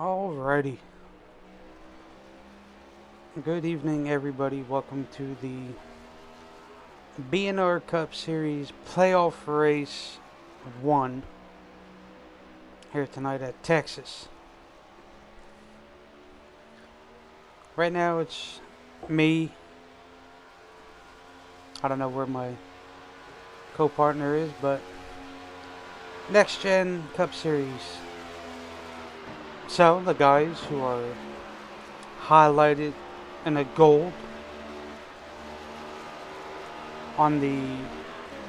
Alrighty. Good evening, everybody. Welcome to the BNR Cup Series playoff race 1 here tonight at Texas. Right now it's me. I don't know where my co-partner is, but Next Gen Cup Series. So the guys who are highlighted in a gold on the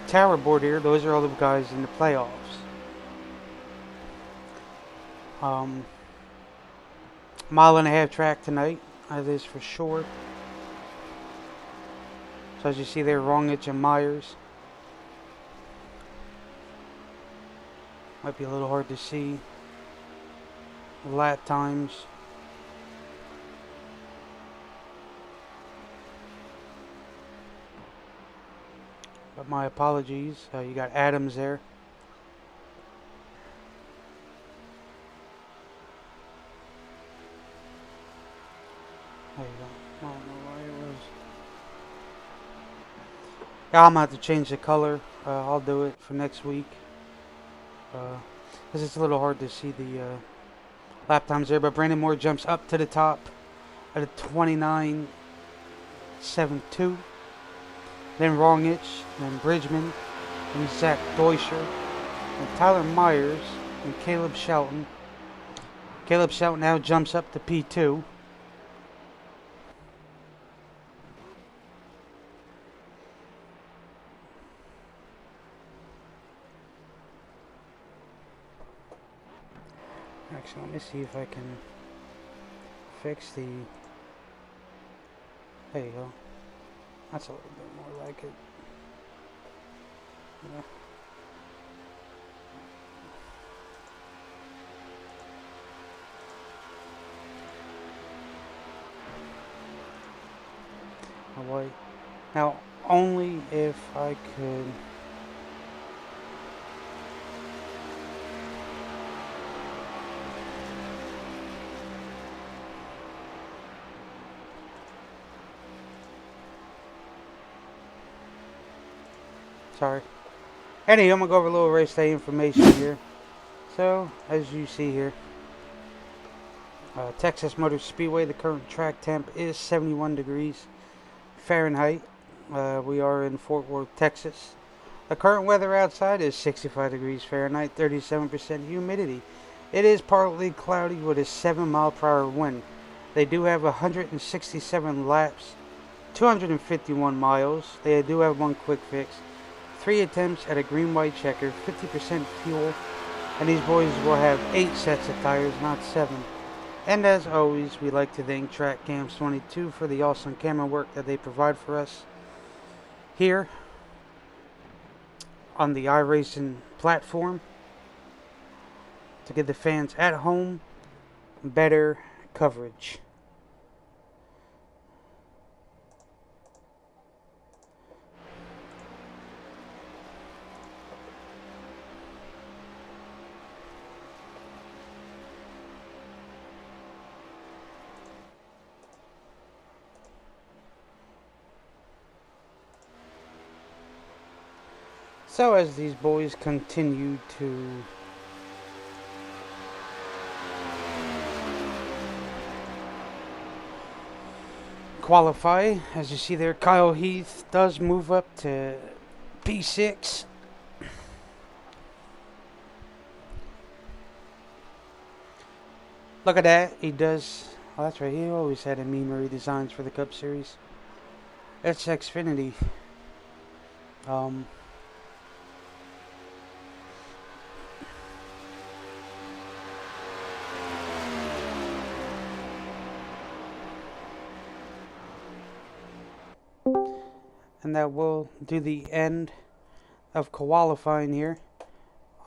tower board here, those are all the guys in the playoffs. Mile and a half track tonight, that is for sure. So as you see there, Rongich and Myers. Might be a little hard to see lap times. But my apologies. You got Adams there. There you go. I don't know why it was. Yeah, I'm going to have to change the color. I'll do it for next week. Because it's a little hard to see the lap times there. But Brandon Moore jumps up to the top at a 29.72. Then Rongich, then Bridgman, and Zach Deuscher, and Tyler Myers, and Caleb Shelton. Caleb Shelton now jumps up to P2. Actually, let me see if I can fix the... There you go. That's a little bit more like it. Yeah. White. Now, only if I could... Sorry. Anyway, I'm going to go over a little race day information here. So, as you see here, Texas Motor Speedway, the current track temp is 71 degrees Fahrenheit. We are in Fort Worth, Texas. The current weather outside is 65 degrees Fahrenheit, 37% humidity. It is partly cloudy with a 7-mile-per-hour wind. They do have 167 laps, 251 miles. They do have one quick fix. 3 attempts at a green-white checker, 50% fuel, and these boys will have 8 sets of tires, not 7. And as always, we like to thank Track Cams 22 for the awesome camera work that they provide for us here on the iRacing platform to give the fans at home better coverage. So as these boys continue to qualify, as you see there, Kyle Heath does move up to P6. Look at that, he does, oh that's right, he always had a memory designs for the Cup Series. It's Xfinity. And that will do the end of qualifying here.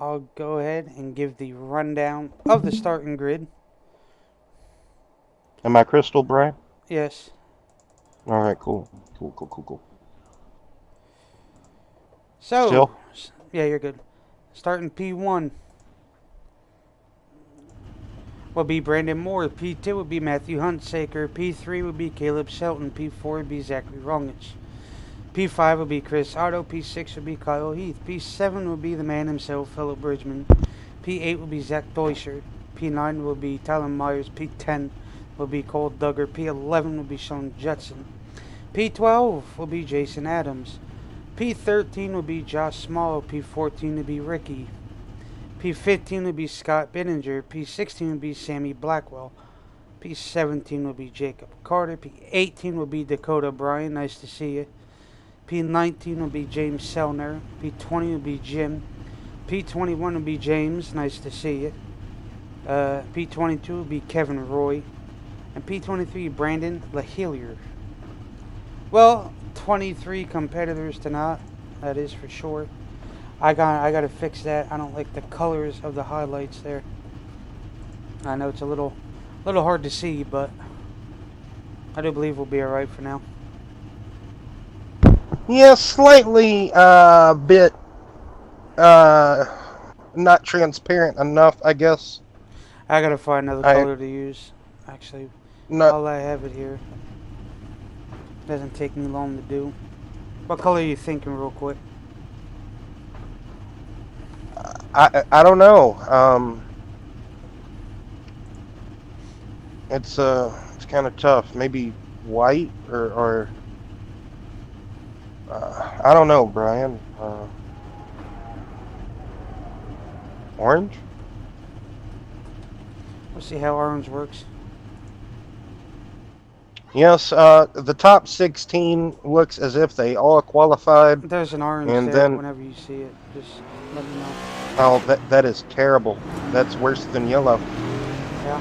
I'll go ahead and give the rundown of the starting grid. Am I crystal, Brian? Yes. All right, cool. Cool. So, Still? yeah, you're good. Starting P1. will be Brandon Moore. P2 would be Matthew Huntsaker. P3 would be Caleb Shelton. P4 would be Zachary Rongich. P5 would be Chris Otto. P6 would be Kyle Heath. P7 would be the man himself, Philip Bridgman. P8 would be Zach Deuscher. P9 will be Tyler Myers. P10 will be Cole Duggar. P11 will be Sean Judson. P12 will be Jason Adams. P13 will be Josh Small. P14 will be Ricky. P15 will be Scott Bittinger. P16 will be Sammy Blackwell. P17 will be Jacob Carter. P18 will be Dakota Bryan. Nice to see you. P19 will be James Selner. P20 will be Jim. P21 will be James. Nice to see you. P22 will be Kevin Roy. And P23 Brandon LaHillier. Well, 23 competitors tonight. That is for sure. I gotta fix that. I don't like the colors of the highlights there. I know it's a little hard to see, but I do believe we'll be alright for now. Yeah, slightly bit not transparent enough, I guess. I gotta find another color to use. Actually, while I have it here. Doesn't take me long to do. What color are you thinking, real quick? I don't know. It's kind of tough. Maybe white or I don't know, Brian. Orange? We'll see how orange works. Yes, the top 16 looks as if they all qualified. There's an orange and there. Then, whenever you see it, just let me know. Oh, that is terrible. That's worse than yellow. Yeah.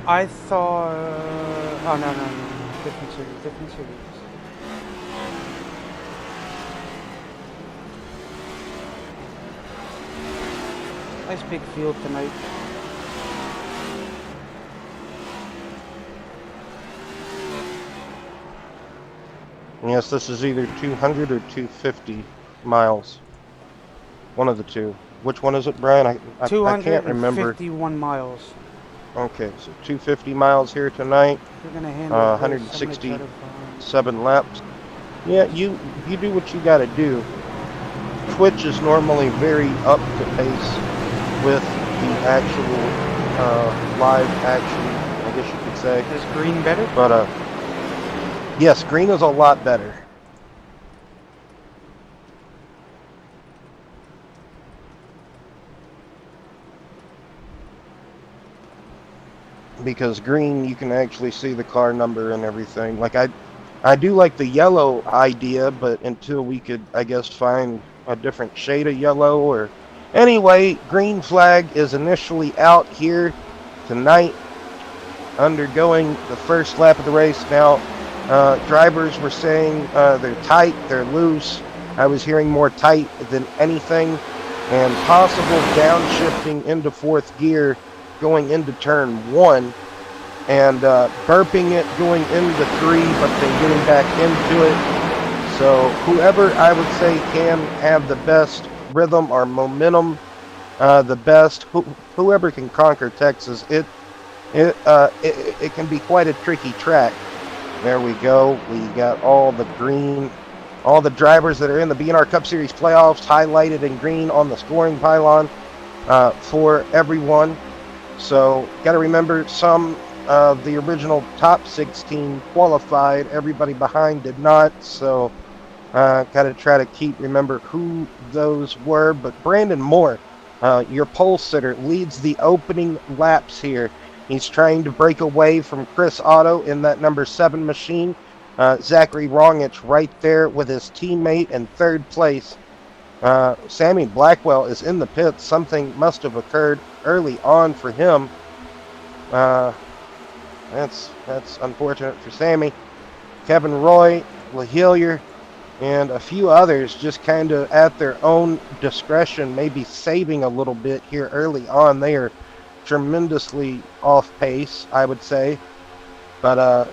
I thought... oh, no. Different series. Nice big field tonight. Yes, this is either 200 or 250 miles. One of the two. Which one is it, Brian? I can't remember. 251 miles. Okay, so 250 miles here tonight. You're gonna handle 167 laps. Yeah, you do what you got to do. Twitch is normally very up to pace with the actual live action, I guess you could say. Is green better? But yes, green is a lot better. Because green, you can actually see the car number and everything. Like I do like the yellow idea, but until we could, I guess, find a different shade of yellow or... Anyway, green flag is initially out here tonight, undergoing the first lap of the race. Now, drivers were saying they're tight, they're loose. I was hearing more tight than anything, and possible downshifting into fourth gear going into turn 1, and burping it going into 3, but then getting back into it. So whoever, I would say, can have the best rhythm or momentum, the best, whoever can conquer Texas, it can be quite a tricky track. There we go. We got all the green, all the drivers that are in the BNR Cup Series playoffs highlighted in green on the scoring pylon for everyone. So got to remember, some of the original top 16 qualified. Everybody behind did not. So got to try to remember who those were. But Brandon Moore, your pole sitter, leads the opening laps here. He's trying to break away from Chris Otto in that number 7 machine. Zachary Rongich right there with his teammate in third place. Sammy Blackwell is in the pits. Something must have occurred early on for him. That's unfortunate for Sammy. Kevin Roy, LaHillier, and a few others just kind of at their own discretion, maybe saving a little bit here early on. They are tremendously off pace, I would say. But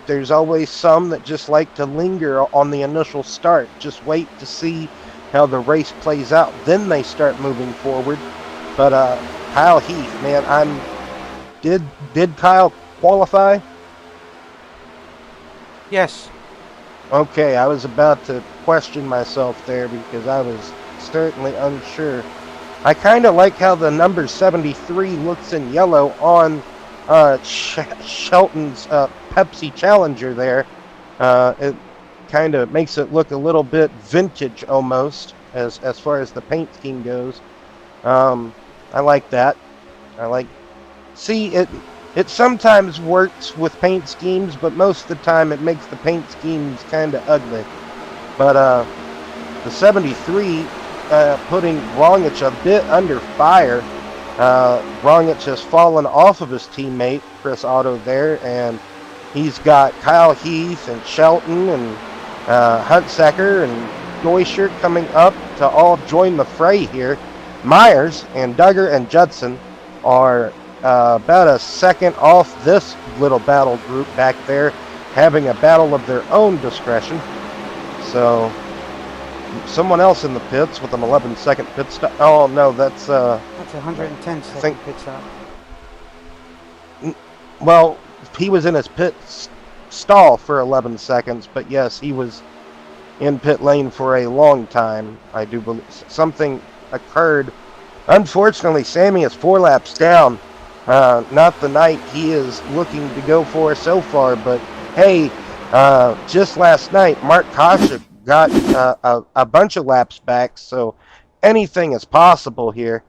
there's always some that just like to linger on the initial start. Just wait to see how the race plays out. Then they start moving forward. But Kyle Heath, man, did Kyle qualify? Yes. Okay, I was about to question myself there because I was certainly unsure. I kind of like how the number 73 looks in yellow on Shelton's Pepsi Challenger there. It kind of makes it look a little bit vintage almost as far as the paint scheme goes. I like that. See, it sometimes works with paint schemes, but most of the time it makes the paint schemes kind of ugly. But the 73 putting Rongich a bit under fire. Rongich has fallen off of his teammate, Chris Otto there, and he's got Kyle Heath and Shelton and Huntsacker and Deuscher coming up to all join the fray here. Myers and Duggar and Judson are about a second off this little battle group back there, having a battle of their own discretion. So someone else in the pits with an 11-second pit stop. Oh no, that's 110-second pit stop. Well, he was in his pit stall for 11 seconds, but yes, he was in pit lane for a long time. I do believe something occurred. Unfortunately, Sammy is 4 laps down. Not the night he is looking to go for so far, but hey, just last night, Mark Koshik got a bunch of laps back, so anything is possible here.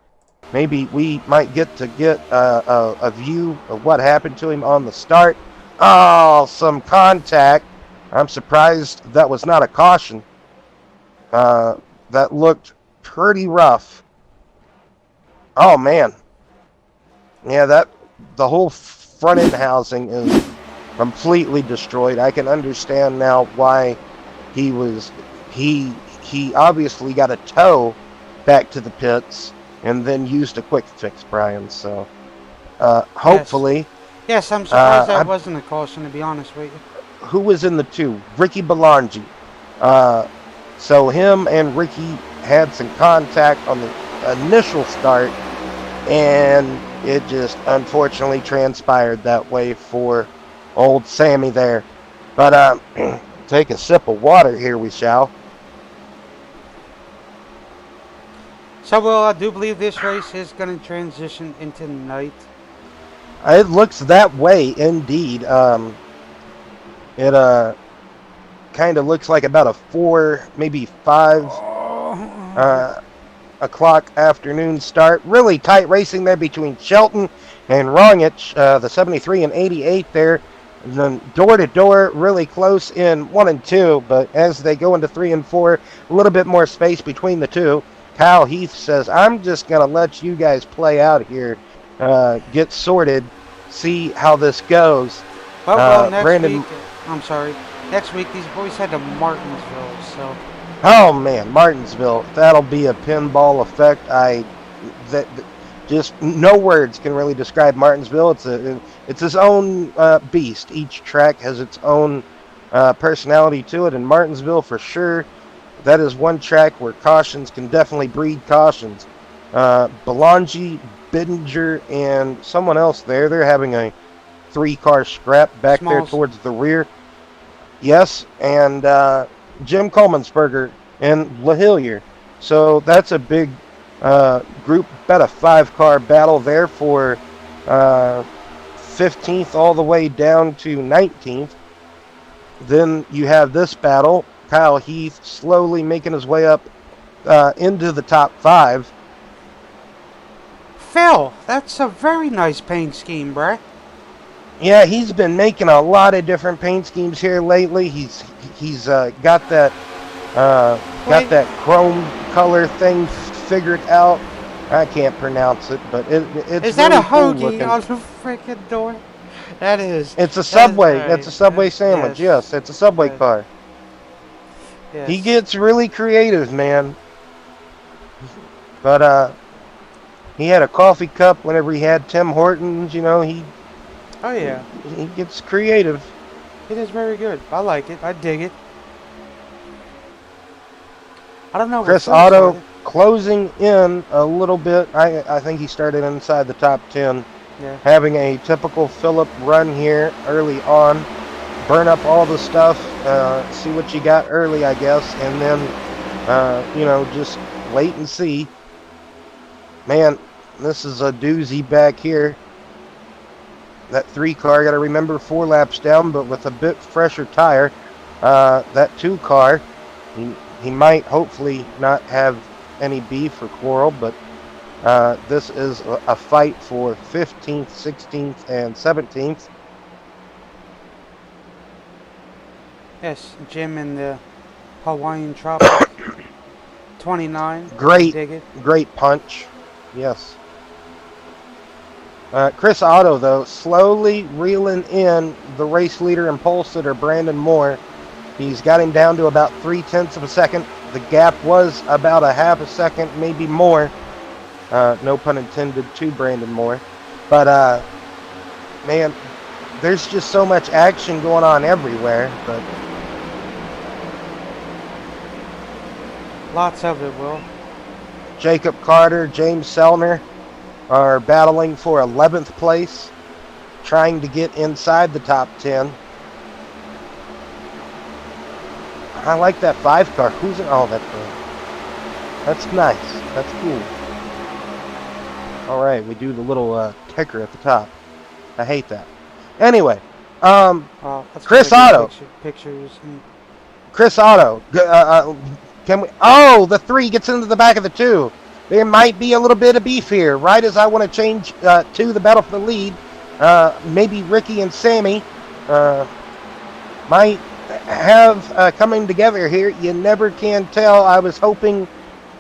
Maybe we might get a view of what happened to him on the start. Oh, some contact. I'm surprised that was not a caution. That looked pretty rough. Oh, man. Yeah, the whole front end housing is completely destroyed. I can understand now why he obviously got a tow back to the pits and then used a quick fix, Brian. So hopefully. Yes, I'm surprised that wasn't a caution, to be honest with you. Who was in the 2? Ricky Belangi. So him and Ricky had some contact on the initial start, and it just unfortunately transpired that way for old Sammy there. But take a sip of water here, we shall. So, well, I do believe this race is going to transition into night. It looks that way, indeed. It kind of looks like about a 4, maybe 5 o'clock afternoon start. Really tight racing there between Shelton and Rongich, the 73 and 88 there. And then door to door, really close in 1 and 2, but as they go into 3 and 4, a little bit more space between the two. Kyle Heath says, I'm just going to let you guys play out here, get sorted, see how this goes. Well, next week these boys head to Martinsville, so. Oh man, Martinsville, that'll be a pinball effect. Just no words can really describe Martinsville. It's its own beast. Each track has its own personality to it, and Martinsville for sure. That is one track where cautions can definitely breed cautions. Belangi, Bidinger, and someone else there. They're having a 3-car scrap back there towards the rear. Yes, and Jim Coleman'sberger and LaHillier. So that's a big group, about a 5-car battle there for 15th all the way down to 19th. Then you have this battle. Kyle Heath slowly making his way up into the top 5. Phil, that's a very nice paint scheme, bruh. Yeah, he's been making a lot of different paint schemes here lately. He's got that chrome color thing figured out. I can't pronounce it, but it's is that really a hoagie cool on the freaking door? That is. It's a Subway. It's a Subway sandwich. Yes, it's a Subway car. Yes. He gets really creative, man. But he had a coffee cup whenever he had Tim Hortons. You know, he gets creative. It is very good. I like it. I dig it. I don't know where Chris Phil Otto started. closing in a little bit. I think he started inside the top 10. Yeah. Having a typical Phillip run here early on. Burn up all the stuff, see what you got early, I guess, and then, just wait and see. Man, this is a doozy back here. That 3 car, got to remember 4 laps down, but with a bit fresher tire. That 2 car, he might hopefully not have any beef or quarrel, but this is a fight for 15th, 16th, and 17th. Yes, Jim in the Hawaiian Tropic. 29. Great, Dig it. great punch. Yes. Chris Otto, though, slowly reeling in the race leader and pole sitter, Brandon Moore. He's got him down to about 0.3 of a second. The gap was about a half a second, maybe more. No pun intended to Brandon Moore. But, man, there's just so much action going on everywhere. But Lots of it, Will. Jacob Carter, James Sellner are battling for 11th place, trying to get inside the top 10. I like that 5 car. Who's in? Oh, that's nice. That's cool. All right, we do the little ticker at the top. I hate that. Anyway, That's Chris gotta be Otto. Pictures. And Chris Otto. Can we? Oh, the 3 gets into the back of the 2. There might be a little bit of beef here. Right as I want to change to the battle for the lead, maybe Ricky and Sammy might have coming together here. You never can tell. I was hoping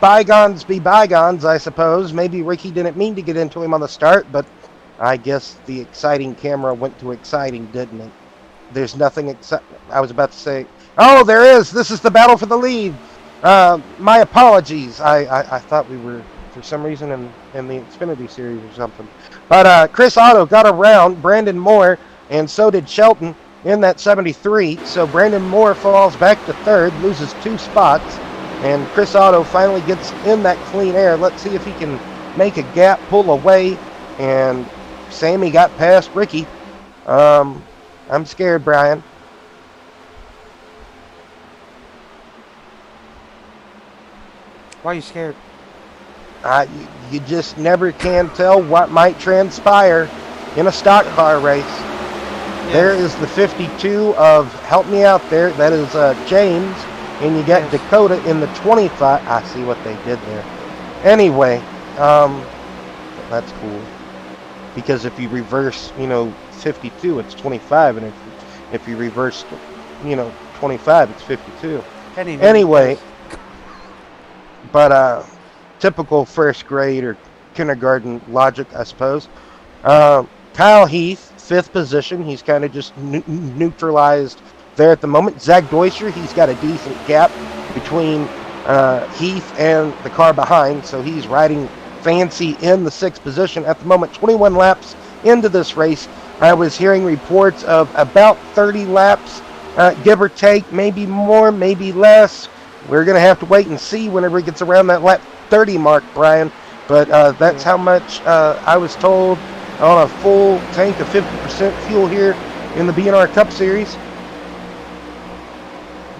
bygones be bygones, I suppose. Maybe Ricky didn't mean to get into him on the start, but I guess the exciting camera went to exciting, didn't it? There's nothing exciting. I was about to say, oh, there is. This is the battle for the lead. My apologies. I thought we were, for some reason, in the Xfinity Series or something. But Chris Otto got around Brandon Moore, and so did Shelton in that 73. So Brandon Moore falls back to 3rd, loses 2 spots, and Chris Otto finally gets in that clean air. Let's see if he can make a gap, pull away, and Sammy got past Ricky. I'm scared, Brian. why are you scared? You just never can tell what might transpire in a stock car race. Yes. There is the 52 of, help me out there, that is James, and you got Dakota in the 25. I see what they did there. Anyway, that's cool. Because if you reverse, 52, it's 25, and if you reverse, 25, it's 52. Anyway, but typical first grade or kindergarten logic, I suppose. Kyle Heath, 5th position. He's kind of just neutralized there at the moment. Zach Deuscher, he's got a decent gap between Heath and the car behind, so he's riding fancy in the 6th position at the moment. 21 laps into this race. I was hearing reports of about 30 laps, give or take, maybe more, maybe less. We're going to have to wait and see whenever it gets around that lap 30 mark, Brian. But that's how much I was told on a full tank of 50% fuel here in the BNR Cup Series.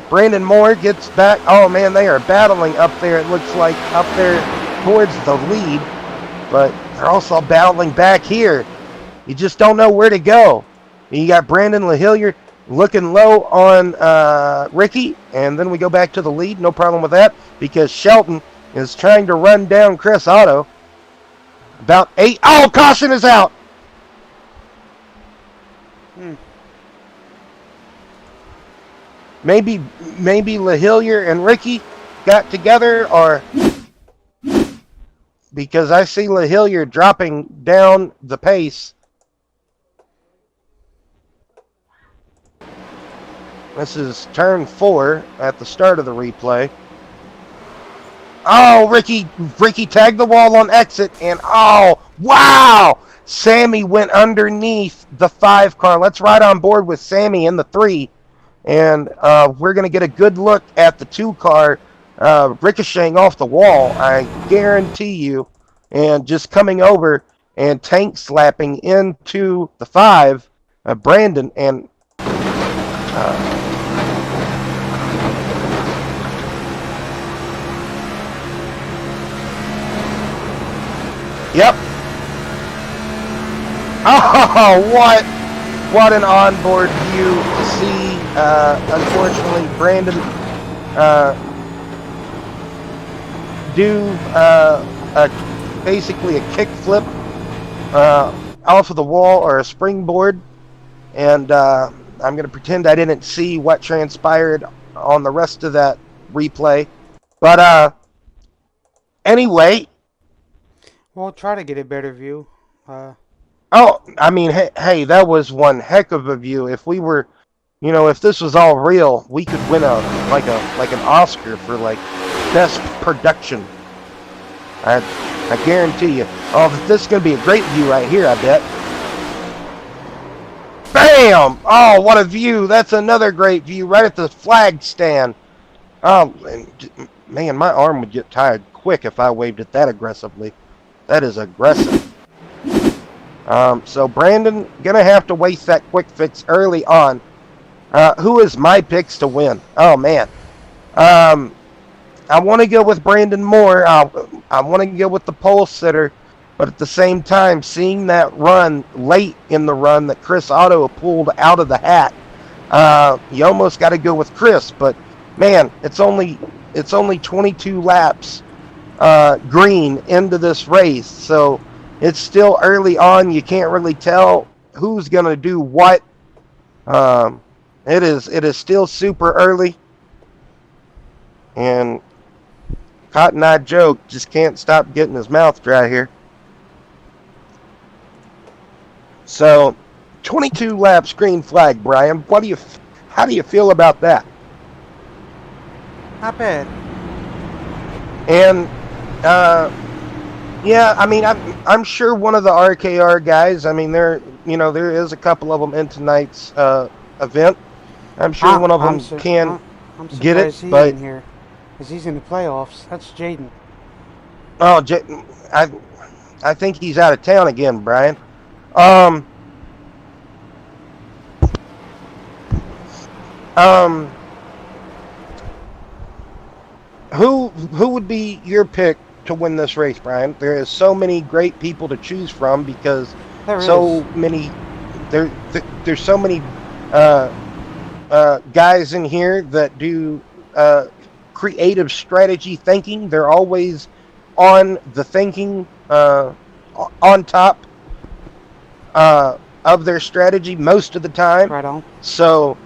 Brandon Moore gets back. Oh, man, they are battling up there. It looks like up there towards the lead. But they're also battling back here. You just don't know where to go. You got Brandon LaHillier looking low on Ricky, and then we go back to the lead. No problem with that, because Shelton is trying to run down Chris Otto. About 8. Oh, caution is out. Maybe LaHillier and Ricky got together, or because I see LaHillier dropping down the pace. This is turn 4 at the start of the replay. Oh, Ricky tagged the wall on exit, and oh, wow! Sammy went underneath the 5 car. Let's ride on board with Sammy in the 3. And we're going to get a good look at the 2 car ricocheting off the wall, I guarantee you, and just coming over and tank slapping into the 5, Brandon, and yep. Oh, what an onboard view to see. Unfortunately, Brandon do basically a kickflip off of the wall or a springboard, and I'm going to pretend I didn't see what transpired on the rest of that replay. But anyway, We'll try to get a better view. oh, I mean, hey, that was one heck of a view. If we were, if this was all real, we could win like an Oscar for like best production. I guarantee you. Oh, this is gonna be a great view right here, I bet. Bam! Oh, what a view! That's another great view right at the flag stand. Oh, man, my arm would get tired quick if I waved it that aggressively. That is aggressive. So Brandon gonna have to waste that quick fix early on. Who is my picks to win? Oh man. I want to go with Brandon Moore. I want to go with the pole sitter, but at the same time, seeing that run late in the run that Chris Otto pulled out of the hat, you almost got to go with Chris. But man, it's only 22 laps green into this race, so it's still early on. You can't really tell who's going to do what. It is still super early, and Cotton Eye Joe just can't stop getting his mouth dry here. So, 22 laps green flag, Brian. How do you feel about that? Not bad. And yeah, I mean, I'm sure one of the RKR guys. I mean, there is a couple of them in tonight's event. I'm sure one of them can get it, but in here, because he's in the playoffs. That's Jaden. Oh, I think he's out of town again, Brian. Who would be your pick to win this race, Brian? There is so many great people to choose from because there's so many guys in here that do creative strategy thinking. They're always on the thinking, on top of their strategy most of the time. Right on. So,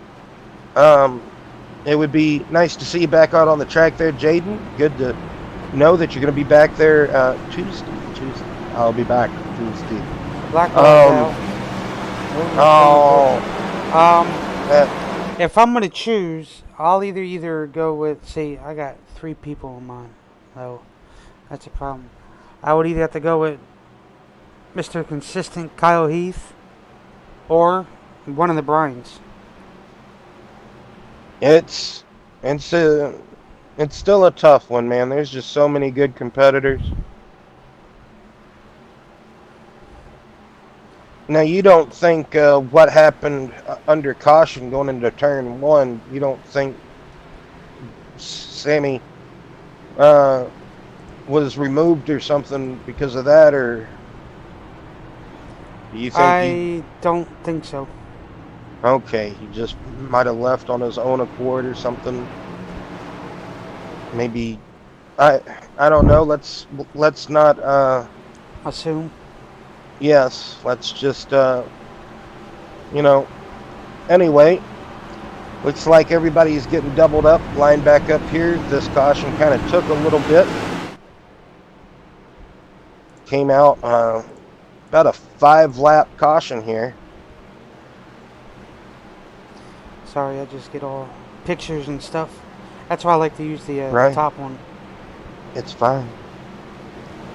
it would be nice to see you back out on the track there, Jaden. Good to know that you're going to be back there Tuesday. I'll be back Tuesday. If I'm going to choose, I'll either go with, see, I got 3 people in mind. So, that's a problem. I would either have to go with Mr. Consistent Kyle Heath or one of the Bryans. It's still a tough one, man. There's just so many good competitors. Now, you don't think what happened under caution going into turn 1, you don't think Sammy was removed or something because of that, or do you think I don't think so. Okay, he just might have left on his own accord or something. Maybe I don't know. Let's not assume. Yes, let's just anyway, looks like everybody's getting doubled up, lined back up here. This caution kind of took a little bit. Came out about a 5-lap caution here. Sorry, I just get all pictures and stuff. That's why I like to use the top one. It's fine.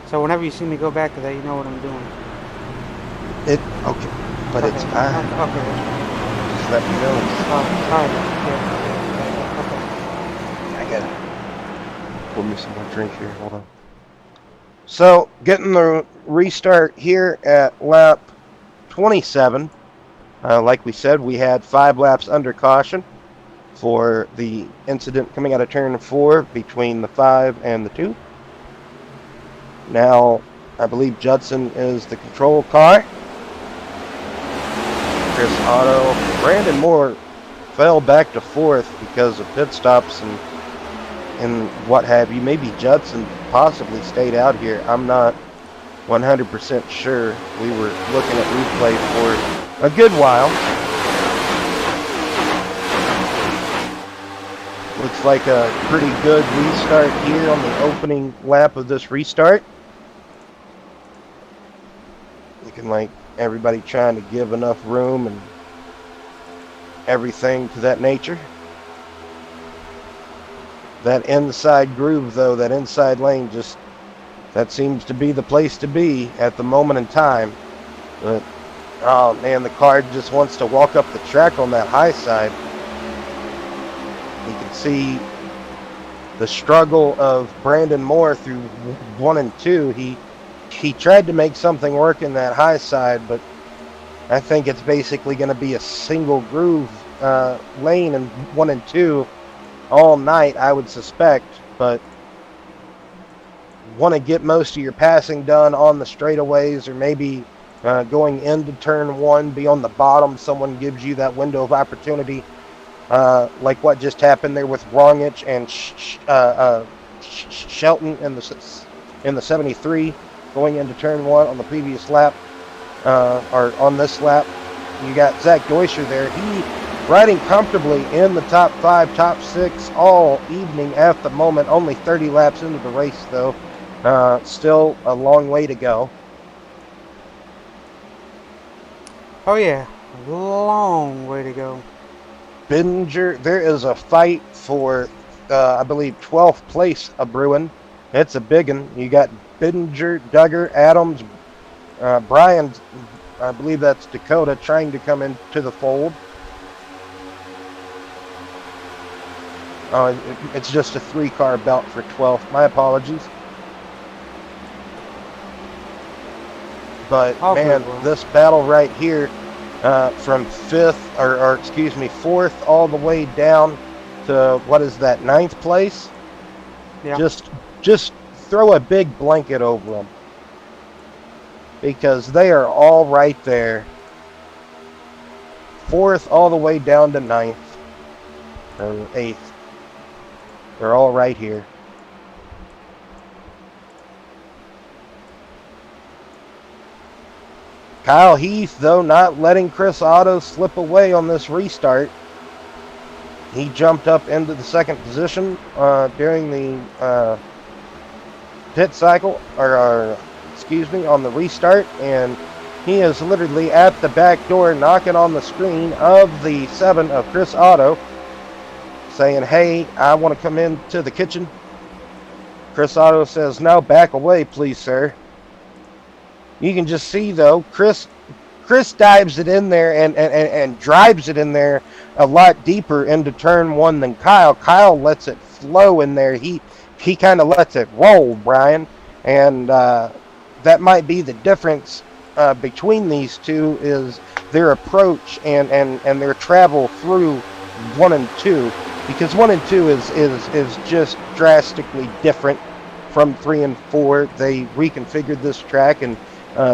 So whenever you see me go back to that, you know what I'm doing. Okay, but it's fine. Okay. Just let me know. Sorry. Yeah. I got it. pour me some more drink here. Hold on. So, getting the restart here at lap 27. Like we said, we had 5 laps under caution for the incident coming out of turn 4 between the 5 and the 2. Now, I believe Judson is the control car. Chris Otto. Brandon Moore fell back to 4th because of pit stops and what have you. Maybe Judson possibly stayed out here. I'm not 100% sure. We were looking at replay for a good while. Looks like a pretty good restart here on the opening lap of this restart. Looking like everybody trying to give enough room and everything to that nature. That inside groove, though, that inside lane, just that seems to be the place to be at the moment in time. But oh man, the car just wants to walk up the track on that high side. You can see the struggle of Brandon Moore through 1 and 2. He tried to make something work in that high side, but I think it's basically going to be a single groove lane in 1 and 2 all night, I would suspect. But want to get most of your passing done on the straightaways, or maybe going into turn 1, be on the bottom. Someone gives you that window of opportunity, like what just happened there with Rongich and Shelton in the 73 going into turn 1 on the previous lap, or on this lap. You got Zach Deuscher there. He riding comfortably in the top 5, top 6 all evening at the moment. Only 30 laps into the race, though. Still a long way to go. Oh yeah, long way to go. Bidinger, there is a fight for, I believe, 12th place a brewing. It's a big one. You got Bidinger, Duggar, Adams, Brian, I believe that's Dakota, trying to come into the fold. It's just a 3-car belt for 12th. My apologies. But man, this battle right here, from 5th, or excuse me, 4th all the way down to, what is that, 9th place? Yeah. Just throw a big blanket over them, because they are all right there. 4th all the way down to 9th, or 8th. They're all right here. Kyle Heath, though, not letting Chris Otto slip away on this restart. He jumped up into the 2nd position during the pit cycle, or excuse me, on the restart, and he is literally at the back door knocking on the screen of the 7 of Chris Otto, saying, "Hey, I want to come into the kitchen." Chris Otto says, "No, back away, please, sir." You can just see, though, Chris dives it in there and drives it in there a lot deeper into turn 1 than Kyle. Kyle lets it flow in there. He kind of lets it roll, Brian. And that might be the difference between these two, is their approach and their travel through 1 and 2. Because 1 and 2 is just drastically different from 3 and 4. They reconfigured this track, and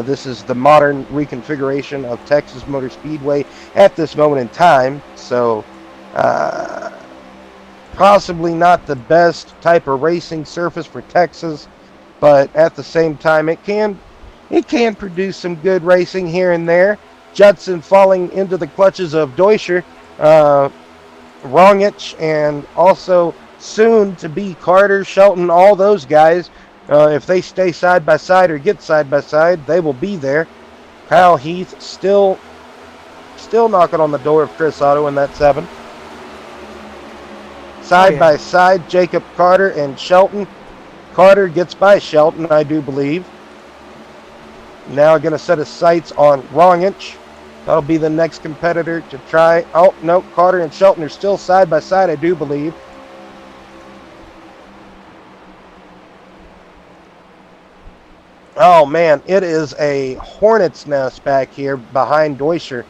this is the modern reconfiguration of Texas Motor Speedway at this moment in time. So, possibly not the best type of racing surface for Texas, but at the same time, it can produce some good racing here and there. Judson falling into the clutches of Deuscher, Rongich, and also soon to be Carter, Shelton, all those guys. If they stay side by side or get side by side, they will be there. Kyle Heath still knocking on the door of Chris Otto in that 7. Side by side, Jacob Carter and Shelton. Carter gets by Shelton, I do believe. Now going to set his sights on Rongich. That'll be the next competitor to try. Oh, no, Carter and Shelton are still side by side, I do believe. Oh man, it is a hornet's nest back here behind Deutscher.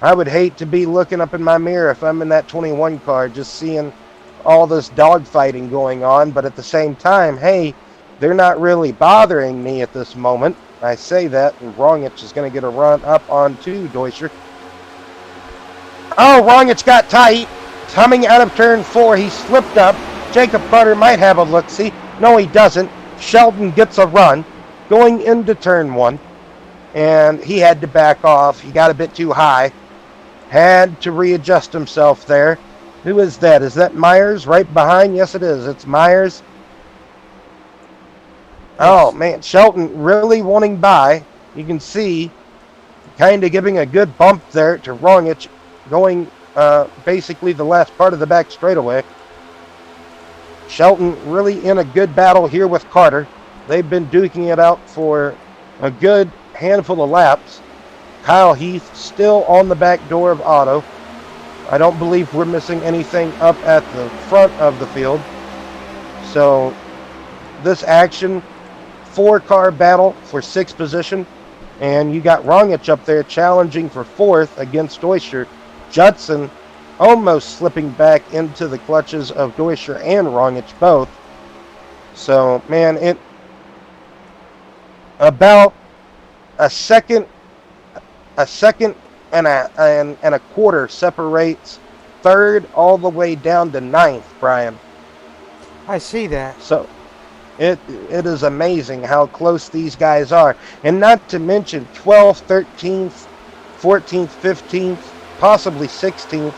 I would hate to be looking up in my mirror if I'm in that 21 car, just seeing all this dogfighting going on. But at the same time, hey, they're not really bothering me at this moment. I say that, and Rongich is going to get a run up onto Deutscher. Oh, Rongich got tight. Coming out of turn 4, he slipped up. Jacob Carter might have a look-see. No, he doesn't. Sheldon gets a run going into turn 1, and he had to back off. He got a bit too high. Had to readjust himself there. Who is that? Is that Myers right behind? Yes, it is. It's Myers. Oh, man. Shelton really wanting by. You can see kind of giving a good bump there to Rongich, going basically the last part of the back straightaway. Shelton really in a good battle here with Carter. They've been duking it out for a good handful of laps. Kyle Heath still on the back door of Otto. I don't believe we're missing anything up at the front of the field. So this action, 4-car battle for 6th position. And you got Rongich up there challenging for 4th against Deutscher. Judson almost slipping back into the clutches of Deutscher and Rongich both. So, man, it about a second and a quarter separates 3rd all the way down to 9th, Brian. I see that. So it is amazing how close these guys are. And not to mention 12th, 13th, 14th, 15th, possibly 16th.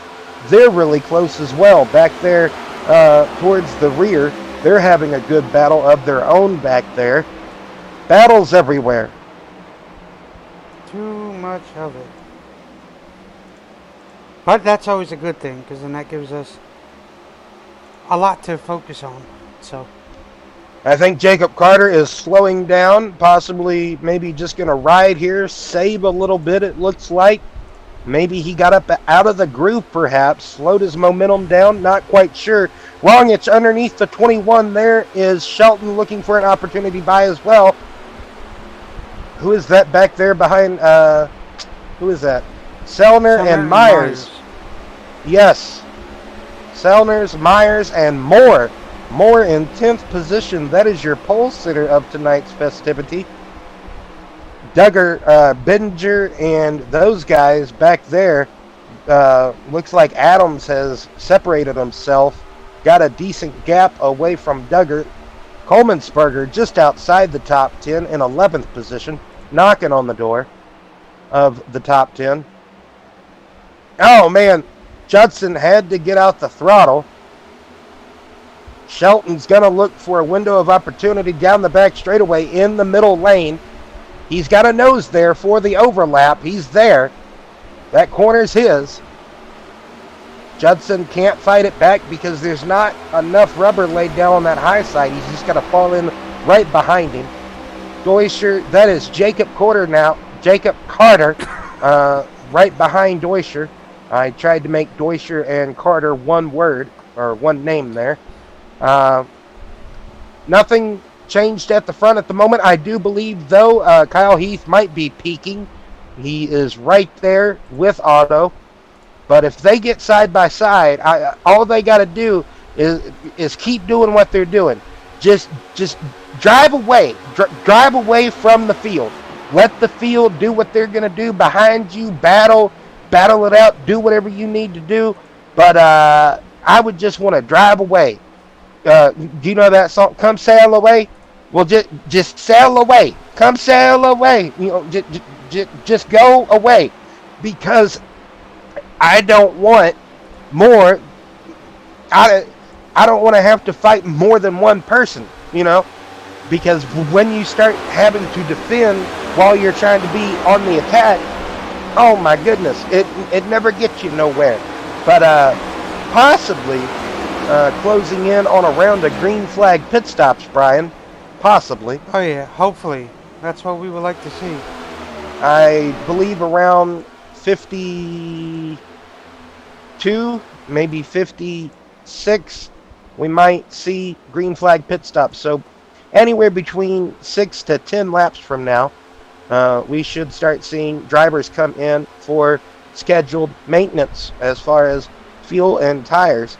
They're really close as well. Back there towards the rear, they're having a good battle of their own back there. Battles everywhere. Too much of it. But that's always a good thing, because then that gives us a lot to focus on. So I think Jacob Carter is slowing down, possibly maybe just going to ride here, save a little bit, it looks like. Maybe he got up out of the groove, perhaps, slowed his momentum down, not quite sure. Rongich underneath the 21 there is Shelton looking for an opportunity by as well. Who is that back there behind, who is that? Sellner and Myers. Yes. Sellners, Myers, and Moore. Moore in 10th position. That is your pole sitter of tonight's festivity. Duggar, Bidinger, and those guys back there. Looks like Adams has separated himself. Got a decent gap away from Duggar. Coleman-Sperger just outside the top 10 in 11th position. Knocking on the door of the top 10. Oh, man. Judson had to get out the throttle. Shelton's going to look for a window of opportunity down the back straightaway in the middle lane. He's got a nose there for the overlap. He's there. That corner's his. Judson can't fight it back because there's not enough rubber laid down on that high side. He's just got to fall in right behind him. Deutscher, that is Jacob Carter now. Jacob Carter, right behind Deutscher. I tried to make Deutscher and Carter one word, or one name there. Nothing changed at the front at the moment. I do believe, though, Kyle Heath might be peaking. He is right there with Otto. But if they get side by side, all they got to do is keep doing what they're doing. Just drive away. Drive away from the field. Let the field do what they're going to do behind you. Battle it out. Do whatever you need to do. But I would just want to drive away. Do you know that song? Come sail away. Well, just sail away. Come sail away. You know, just go away, because I don't want more. I don't want to have to fight more than one person. You know, because when you start having to defend while you're trying to be on the attack, oh my goodness, it never gets you nowhere. But possibly. Closing in on a round of green flag pit stops, Brian. Possibly. Oh, yeah. Hopefully. That's what we would like to see. I believe around 52, maybe 56, we might see green flag pit stops. So anywhere between 6 to 10 laps from now, we should start seeing drivers come in for scheduled maintenance as far as fuel and tires.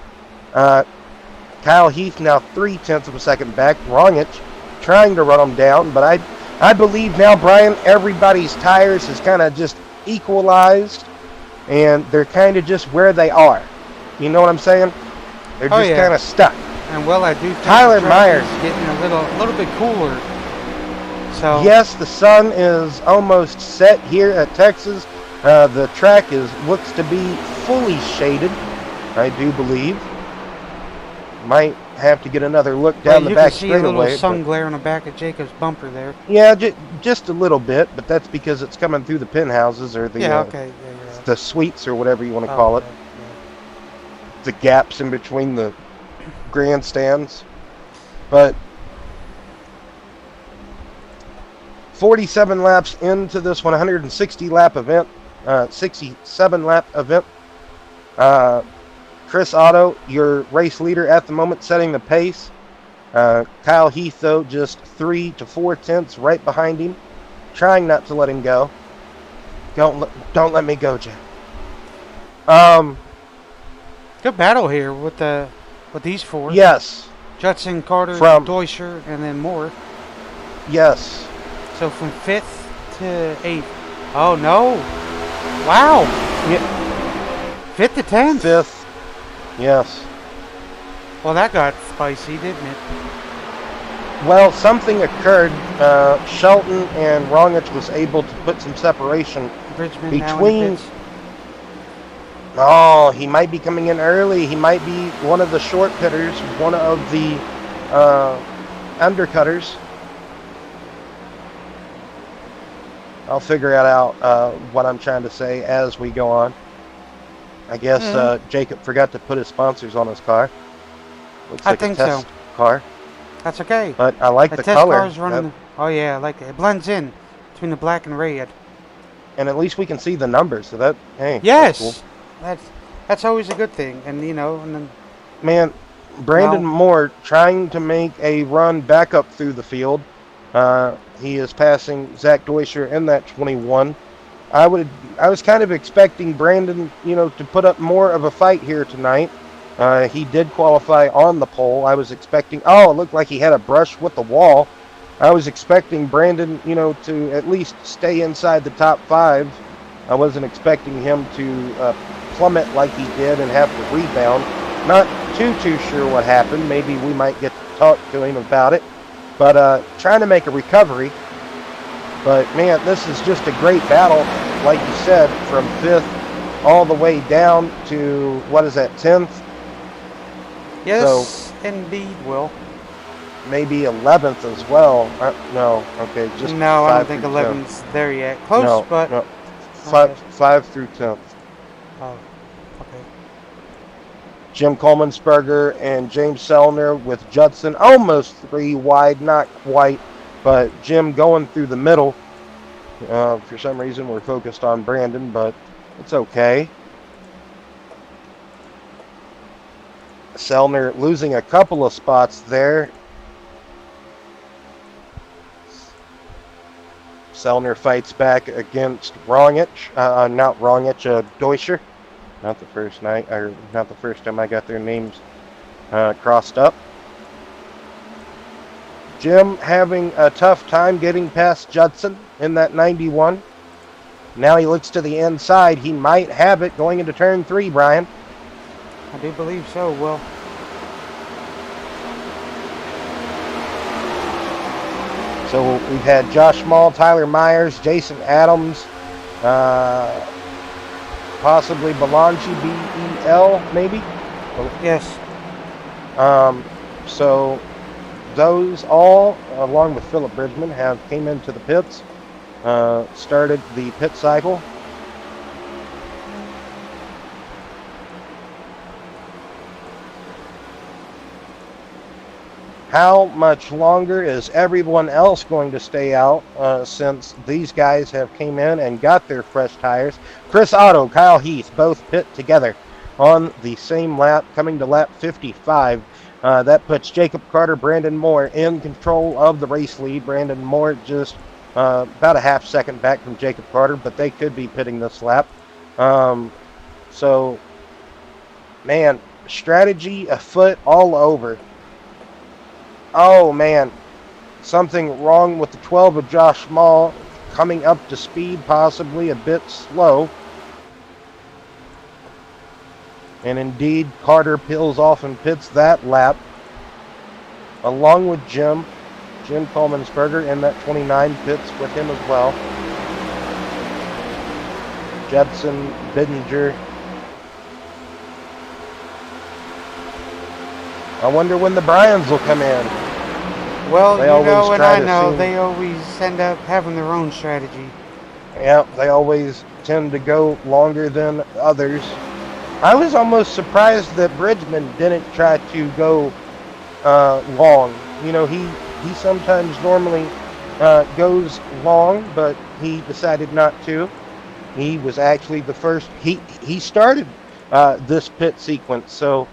Kyle Heath now 0.3 of a second back. Rongich trying to run them down, but I believe now, Brian, everybody's tires is kind of just equalized, and they're kind of just where they are. You know what I'm saying? They're just kind of stuck. And well, I do think Tyler Myers is getting a little bit cooler. So yes, the sun is almost set here at Texas. The track looks to be fully shaded, I do believe. Might have to get another look down the back straightaway. You can see a little sun glare on the back of Jacob's bumper there. Yeah, just a little bit, but that's because it's coming through the penthouses or the the suites or whatever you want to call it. Yeah. The gaps in between the grandstands. But 47 laps into this 160 lap event, 67 lap event. Chris Otto, your race leader at the moment, setting the pace. Kyle Heath, though, just 3 to 4 tenths right behind him, trying not to let him go. Don't let me go, Jim. Good battle here with these four. Yes. Judson, Carter, Deutscher, and then Moore. Yes. So from 5th to 8th. Oh no! Wow. Yeah. 5th to 10th. 5th. Yes. Well, that got spicy, didn't it? Well, something occurred. Shelton and Rongich was able to put some separation Bridgman between. Oh, he might be coming in early. He might be one of the short pitters, one of the undercutters. I'll figure it out what I'm trying to say as we go on. I guess Jacob forgot to put his sponsors on his car. Looks like a test car. That's okay. But I like the test color. Car's running oh yeah, I like it. It blends in between the black and red. And at least we can see the numbers. So that yes, that's cool. That's always a good thing. And and then man, Brandon Moore trying to make a run back up through the field. He is passing Zach Deutscher in that 21. I was kind of expecting Brandon, to put up more of a fight here tonight. He did qualify on the pole. I was expecting, it looked like he had a brush with the wall. I was expecting Brandon, to at least stay inside the top 5. I wasn't expecting him to plummet like he did and have to rebound. Not too sure what happened. Maybe we might get to talk to him about it. But trying to make a recovery. But, man, this is just a great battle, like you said, from 5th all the way down to, 10th? Yes, so, indeed, Will. Maybe 11th as well. No, okay. Just no, I don't think 11th's there yet. Close, but... No. 5 through 10th. Oh, okay. Jim Coleman-Sperger and James Sellner with Judson almost 3 wide, not quite. But Jim going through the middle. For some reason, we're focused on Brandon, but it's okay. Sellner losing a couple of spots there. Sellner fights back against Rongich. Not Rongich, Deutscher. Not the first time I got their names crossed up. Jim having a tough time getting past Judson in that 91. Now he looks to the inside. He might have it going into turn 3, Brian. I do believe so, Will. So we've had Josh Small, Tyler Myers, Jason Adams, possibly Belangi, B-E-L, maybe? Yes. So those all, along with Philip Bridgman, have came into the pits, started the pit cycle. How much longer is everyone else going to stay out since these guys have came in and got their fresh tires? Chris Otto, Kyle Heath, both pit together on the same lap, coming to lap 55. That puts Jacob Carter, Brandon Moore in control of the race lead. Brandon Moore just about a half second back from Jacob Carter, but they could be pitting this lap. So, man, strategy afoot all over. Oh, man. Something wrong with the 12 of Josh Small, coming up to speed, possibly a bit slow. And indeed, Carter peels off and pits that lap, along with Jim Coleman'sberger, and that 29 pits with him as well. Judson, Bidinger. I wonder when the Bryans will come in. Well, you know, and I know they always end up having their own strategy. Yeah, they always tend to go longer than others. I was almost surprised that Bridgman didn't try to go long. You know, he sometimes normally goes long, but he decided not to. He was actually the first. He started this pit sequence. So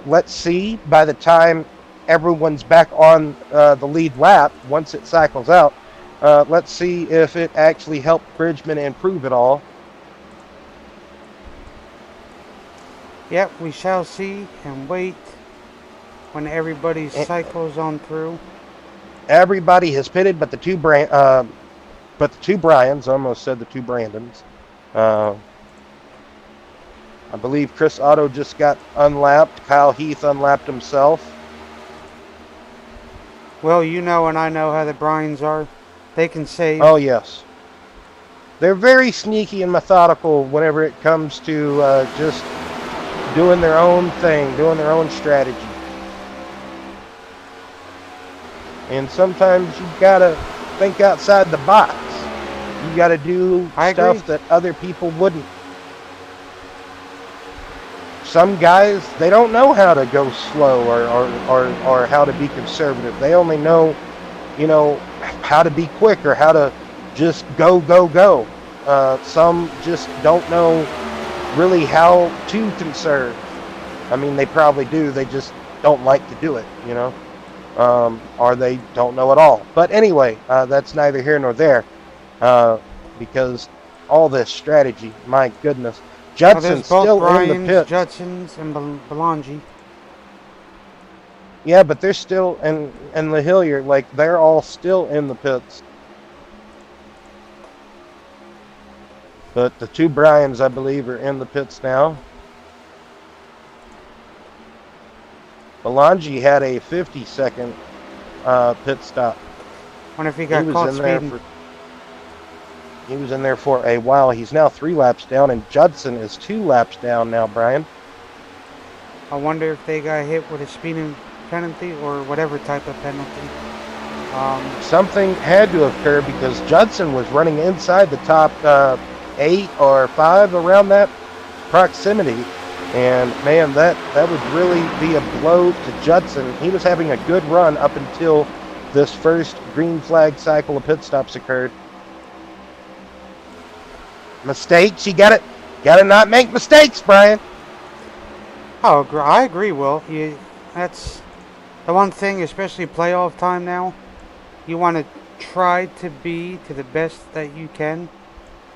let's see, by the time everyone's back on the lead lap, once it cycles out, let's see if it actually helped Bridgman improve it all. Yep, we shall see and wait when everybody cycles on through. Everybody has pitted, but the two Bryans. I almost said the two Brandons. I believe Chris Otto just got unlapped. Kyle Heath unlapped himself. Well, you know, and I know how the Bryans are. They can save. Oh yes, they're very sneaky and methodical whenever it comes to just doing their own thing, doing their own strategy. And sometimes you've got to think outside the box. You got to do stuff that other people wouldn't. Some guys, they don't know how to go slow or how to be conservative. They only know, you know, how to be quick or how to just go. Some just don't know really how to conserve. I mean, they probably do. They just don't like to do it, you know, or they don't know at all. But anyway, that's neither here nor there, because all this strategy, my goodness. Judson's still Bryans, in the pit. Judson's and Belangi. Yeah, but they're still, and LaHillier, like, they're all still in the pits. But the two Bryans, I believe, are in the pits now. Belangi had a 50-second pit stop. Wonder if he got caught speeding. He was in there for a while. He's now 3 laps down, and Judson is 2 laps down now, Brian. I wonder if they got hit with a speeding penalty or whatever type of penalty. Something had to occur because Judson was running inside the top 8 or 5 around that proximity. And, man, that would really be a blow to Judson. He was having a good run up until this first green flag cycle of pit stops occurred. Mistakes, you gotta not make mistakes, Brian. Oh, I agree, Will. That's the one thing, especially playoff time now. You want to try to be to the best that you can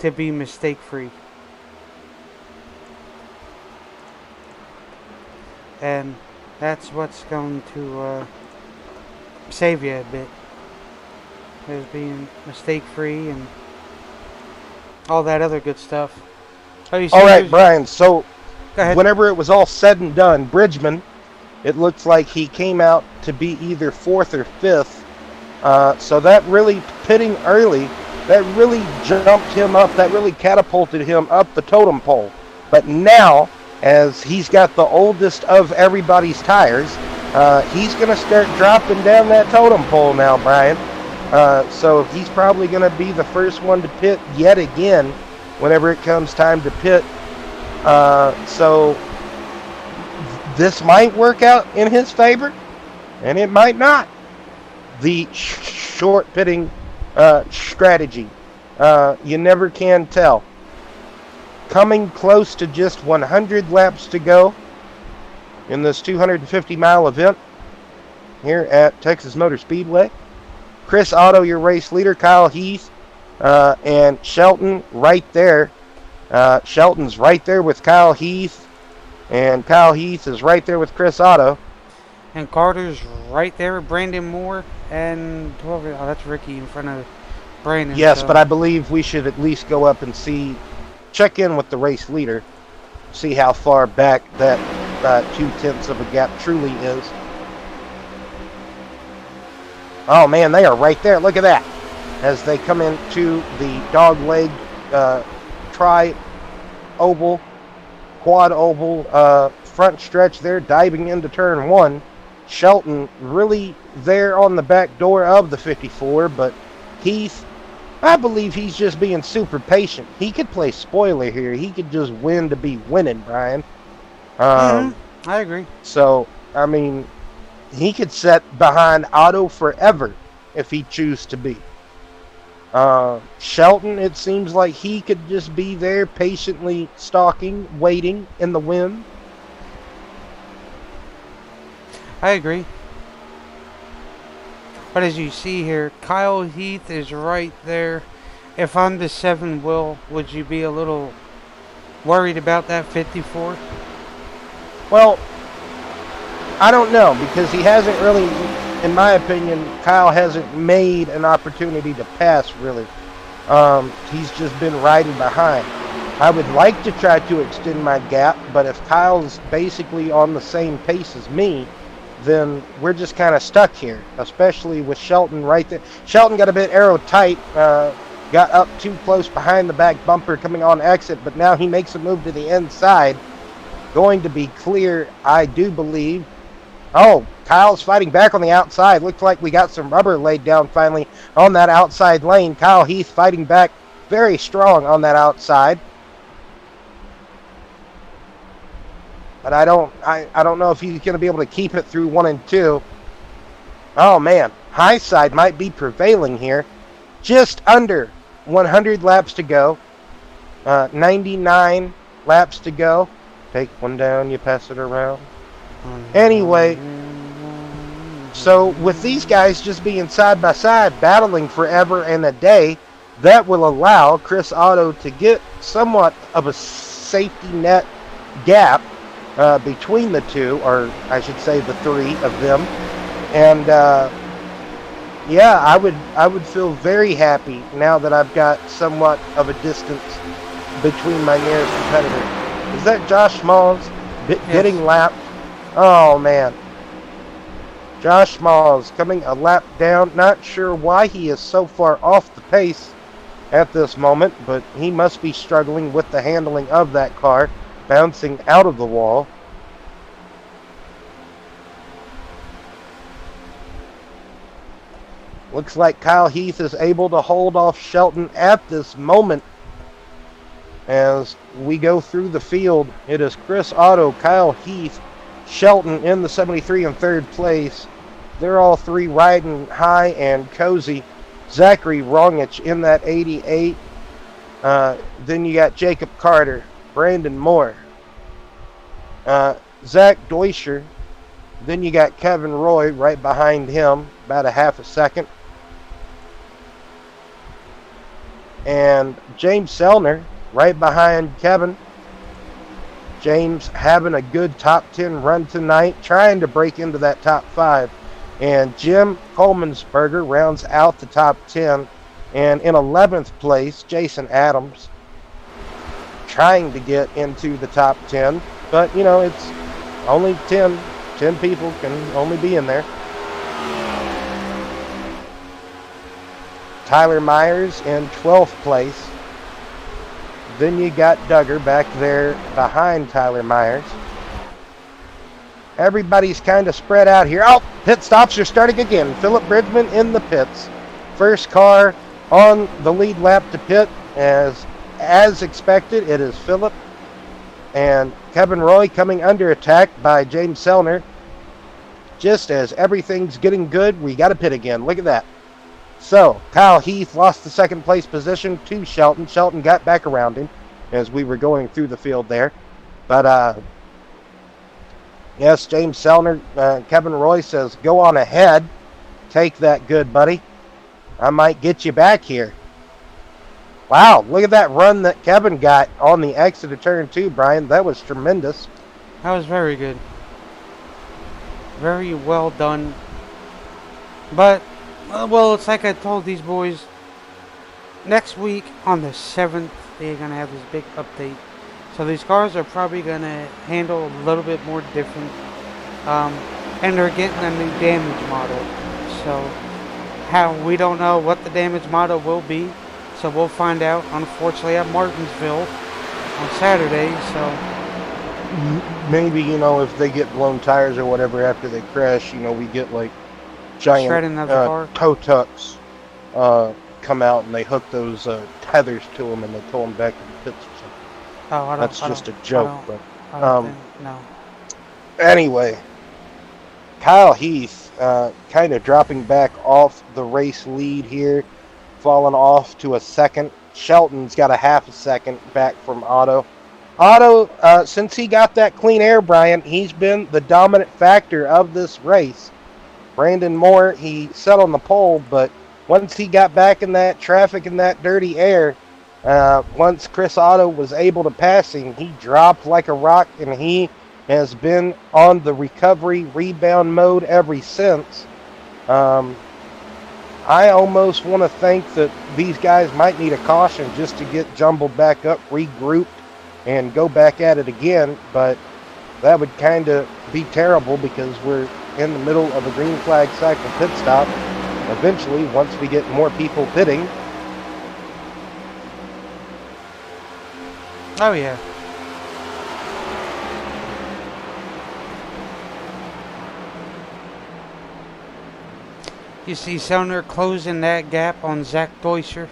to be mistake-free. And that's what's going to save you a bit. Is being mistake-free and all that other good stuff. All right, Brian, so whenever it was all said and done, Bridgman, it looks like he came out to be either 4th or 5th. So that really, pitting early, that really jumped him up, that really catapulted him up the totem pole. But now, as he's got the oldest of everybody's tires, he's going to start dropping down that totem pole now, Brian. So he's probably going to be the first one to pit yet again whenever it comes time to pit. So this might work out in his favor, and it might not. The short pitting strategy. You never can tell. Coming close to just 100 laps to go, in this 250-mile event here at Texas Motor Speedway. Chris Otto, your race leader, Kyle Heath, and Shelton right there. Shelton's right there with Kyle Heath, and Kyle Heath is right there with Chris Otto. And Carter's right there with Brandon Moore, and that's Ricky in front of Brandon. Yes, but I believe we should at least go up and check in with the race leader, see how far back that 2/10 of a gap truly is. Oh man, they are right there. Look at that. As they come into the dog leg tri-oval, quad oval front stretch there, diving into turn 1. Shelton really there on the back door of the 54, but Heath, I believe he's just being super patient. He could play spoiler here. He could just win to be winning, Brian. I agree. So, I mean, he could set behind Otto forever if he choose to be. Shelton, it seems like he could just be there patiently stalking, waiting in the wind. I agree. But as you see here, Kyle Heath is right there. If I'm the 7 wheel, would you be a little worried about that 54? Well, I don't know, because he hasn't really, in my opinion, Kyle hasn't made an opportunity to pass, really. He's just been riding behind. I would like to try to extend my gap, but if Kyle's basically on the same pace as me, then we're just kind of stuck here, especially with Shelton right there. Shelton got a bit arrow tight, got up too close behind the back bumper coming on exit, but now he makes a move to the inside. Going to be clear, I do believe. Oh, Kyle's fighting back on the outside. Looks like we got some rubber laid down finally on that outside lane. Kyle Heath fighting back very strong on that outside. But I don't know if he's going to be able to keep it through 1 and 2. Oh man, high side might be prevailing here. Just under 100 laps to go. 99 laps to go. Take one down, you pass it around. Anyway, so with these guys just being side by side, battling forever and a day, that will allow Chris Otto to get somewhat of a safety net gap between the two, or I should say the 3 of them. And yeah, I would feel very happy now that I've got somewhat of a distance between my nearest competitor. Is that Josh Smalls getting lapped? Oh man, Josh Smalls coming a lap down. Not sure why he is so far off the pace at this moment, but he must be struggling with the handling of that car, bouncing out of the wall. Looks like Kyle Heath is able to hold off Shelton at this moment. As we go through the field, it is Chris Otto, Kyle Heath, Shelton in the 73 in 3rd place. They're all 3 riding high and cozy. Zachary Rongich in that 88. Then you got Jacob Carter, Brandon Moore, Zach Deutscher. Then you got Kevin Roy right behind him, about a half a second. And James Selner right behind Kevin. James having a good top 10 run tonight, trying to break into that top 5. And Jim Coleman'sberger rounds out the top 10. And in 11th place, Jason Adams trying to get into the top 10. But, you know, it's only 10. 10 people can only be in there. Tyler Myers in 12th place. Then you got Duggar back there behind Tyler Myers. Everybody's kind of spread out here. Oh, pit stops are starting again. Philip Bridgman in the pits. First car on the lead lap to pit. As expected, it is Philip. And Kevin Roy coming under attack by James Selner. Just as everything's getting good, we got to pit again. Look at that. So, Kyle Heath lost the 2nd place position to Shelton. Shelton got back around him as we were going through the field there. But, Yes, James Sellner, Kevin Roy says, go on ahead. Take that, good buddy. I might get you back here. Wow, look at that run that Kevin got on the exit of turn 2, Brian. That was tremendous. That was very good. Very well done. But, well, it's like I told these boys. Next week on the 7th, they're going to have this big update. So these cars are probably going to handle a little bit more different. And they're getting a new damage model. So, we don't know what the damage model will be. So we'll find out, unfortunately, at Martinsville on Saturday. So maybe, if they get blown tires or whatever after they crash, we get like giant tow trucks come out and they hook those tethers to them and they tow them back to the pits or something. That's just a joke. No. Anyway, Kyle Heath kind of dropping back off the race lead here, falling off to a second. Shelton's got a half a second back from Otto. Otto, since he got that clean air, Brian, he's been the dominant factor of this race. Brandon Moore, he set on the pole, but once he got back in that traffic and that dirty air, once Chris Otto was able to pass him, he dropped like a rock, and he has been on the recovery rebound mode ever since. I almost want to think that these guys might need a caution just to get jumbled back up, regrouped, and go back at it again, but that would kind of be terrible because we're in the middle of a green flag cycle pit stop. Eventually, once we get more people pitting. Oh, yeah. You see Sellner closing that gap on Zach Deuscher.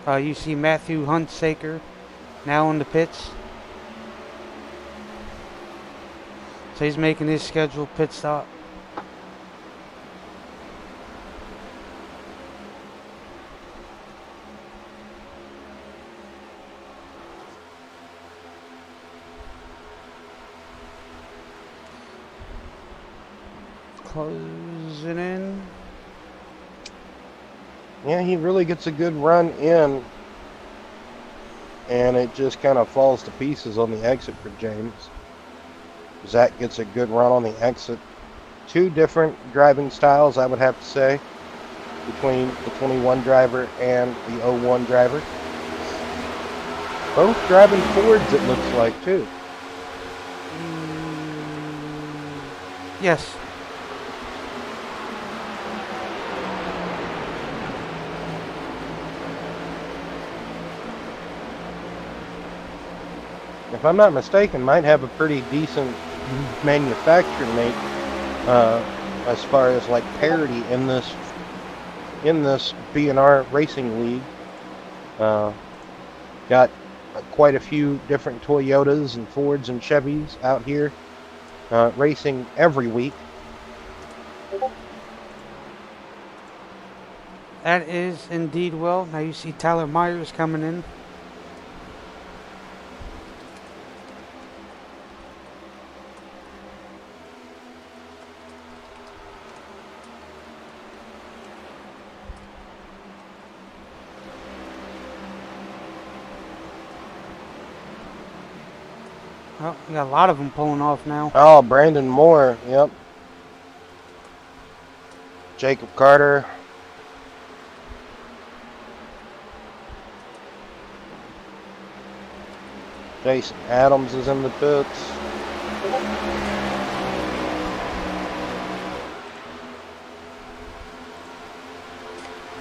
You see Matthew Huntsaker now on the pits. So he's making his scheduled pit stop. Closing in. Yeah, he really gets a good run in, and it just kind of falls to pieces on the exit for James. Zach gets a good run on the exit. Two different driving styles, I would have to say, between the 21 driver and the 01 driver. Both driving Fords, it looks like, too. Yes. If I'm not mistaken, might have a pretty decent manufacturer make as far as like parity in this BNR racing league. Got quite a few different Toyotas and Fords and Chevys out here racing every week. That is indeed well. Now you see Tyler Myers coming in. Oh, we got a lot of them pulling off now. Oh, Brandon Moore, yep. Jacob Carter. Jason Adams is in the pits.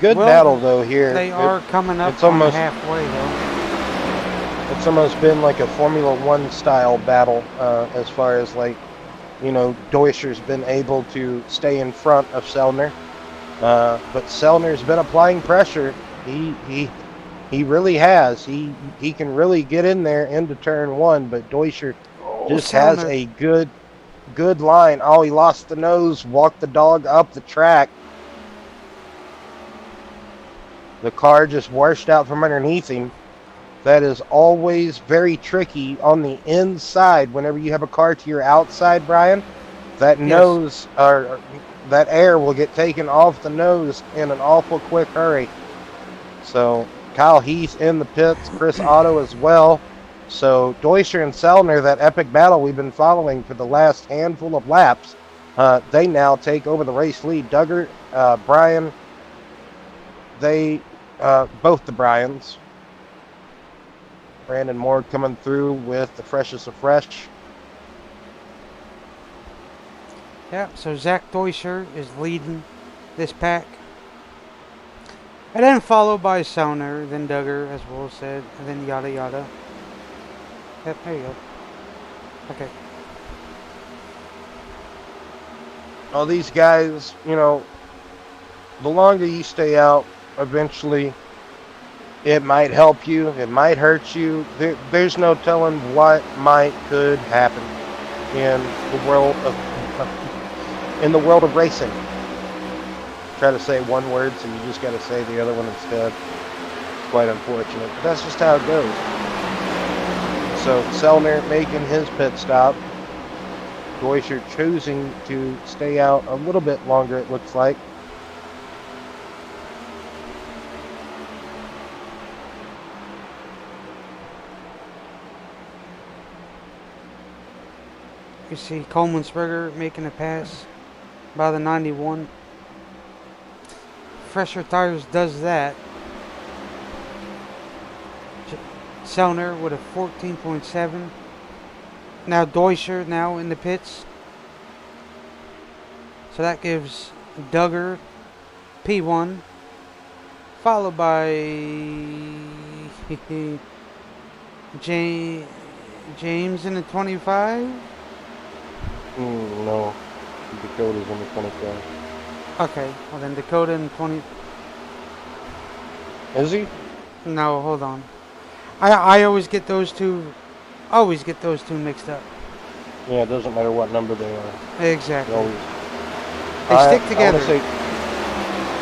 Good battle, though, here. They are coming up on halfway, though. It's almost been like a Formula One style battle as far as like, Deuscher's been able to stay in front of Sellner. But Sellner's been applying pressure. He really has. He can really get in there into turn one, but Deuscher just has a good line. Oh, he lost the nose, walked the dog up the track. The car just washed out from underneath him. That is always very tricky on the inside. Whenever you have a car to your outside, Brian, that Yes. nose or that air will get taken off the nose in an awful quick hurry. So Kyle Heath in the pits, Chris Otto as well. So Deutscher and Sellner, that epic battle we've been following for the last handful of laps, they now take over the race lead. Duggar, Brian, they both the Bryans. Brandon Moore coming through with the freshest of fresh. Yeah, so Zach Deutscher is leading this pack. And then followed by Sellner, then Duggar, as Will said, and then yada yada. Yep, there you go. Okay. All these guys, you know, the longer you stay out, eventually it might help you, it might hurt you. There's no telling what could happen in the world of racing. Try to say one word, so you just got to say the other one instead. It's quite unfortunate, but that's just how it goes. So Sellner making his pit stop. Deutscher choosing to stay out a little bit longer, it looks like. You see Coleman'sberger making a pass by the 91. Fresher Tires does that. Sellner with a 14.7. Now Deutscher now in the pits. So that gives Duggar P1. Followed by James in the 25. No. Dakota's in the 25. Okay, well then Dakota in 20. Is he? No, hold on. I always get those two. Always get those two mixed up. Yeah, it doesn't matter what number they are. Exactly. They stick together.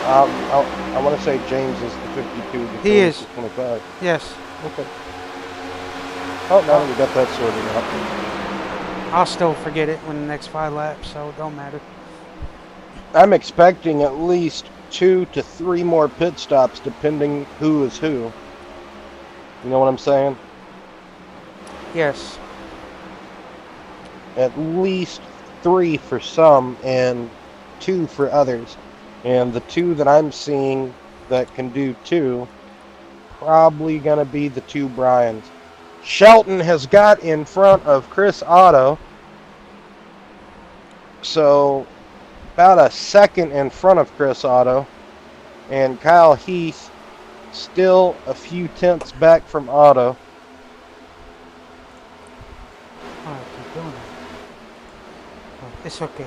I want to say James is the 52. He is. The 25. Yes. Okay. Oh, now we got that sorted out. I'll still forget it when the next 5 laps, so it don't matter. I'm expecting at least 2 to 3 more pit stops, depending who is who. You know what I'm saying? Yes. At least 3 for some and 2 for others. And the 2 that I'm seeing that can do 2, probably going to be the 2 Bryans. Shelton has got in front of Chris Otto. So about a second in front of Chris Otto. And Kyle Heath still a few tenths back from Otto. Oh, keep doing it. Oh, it's okay.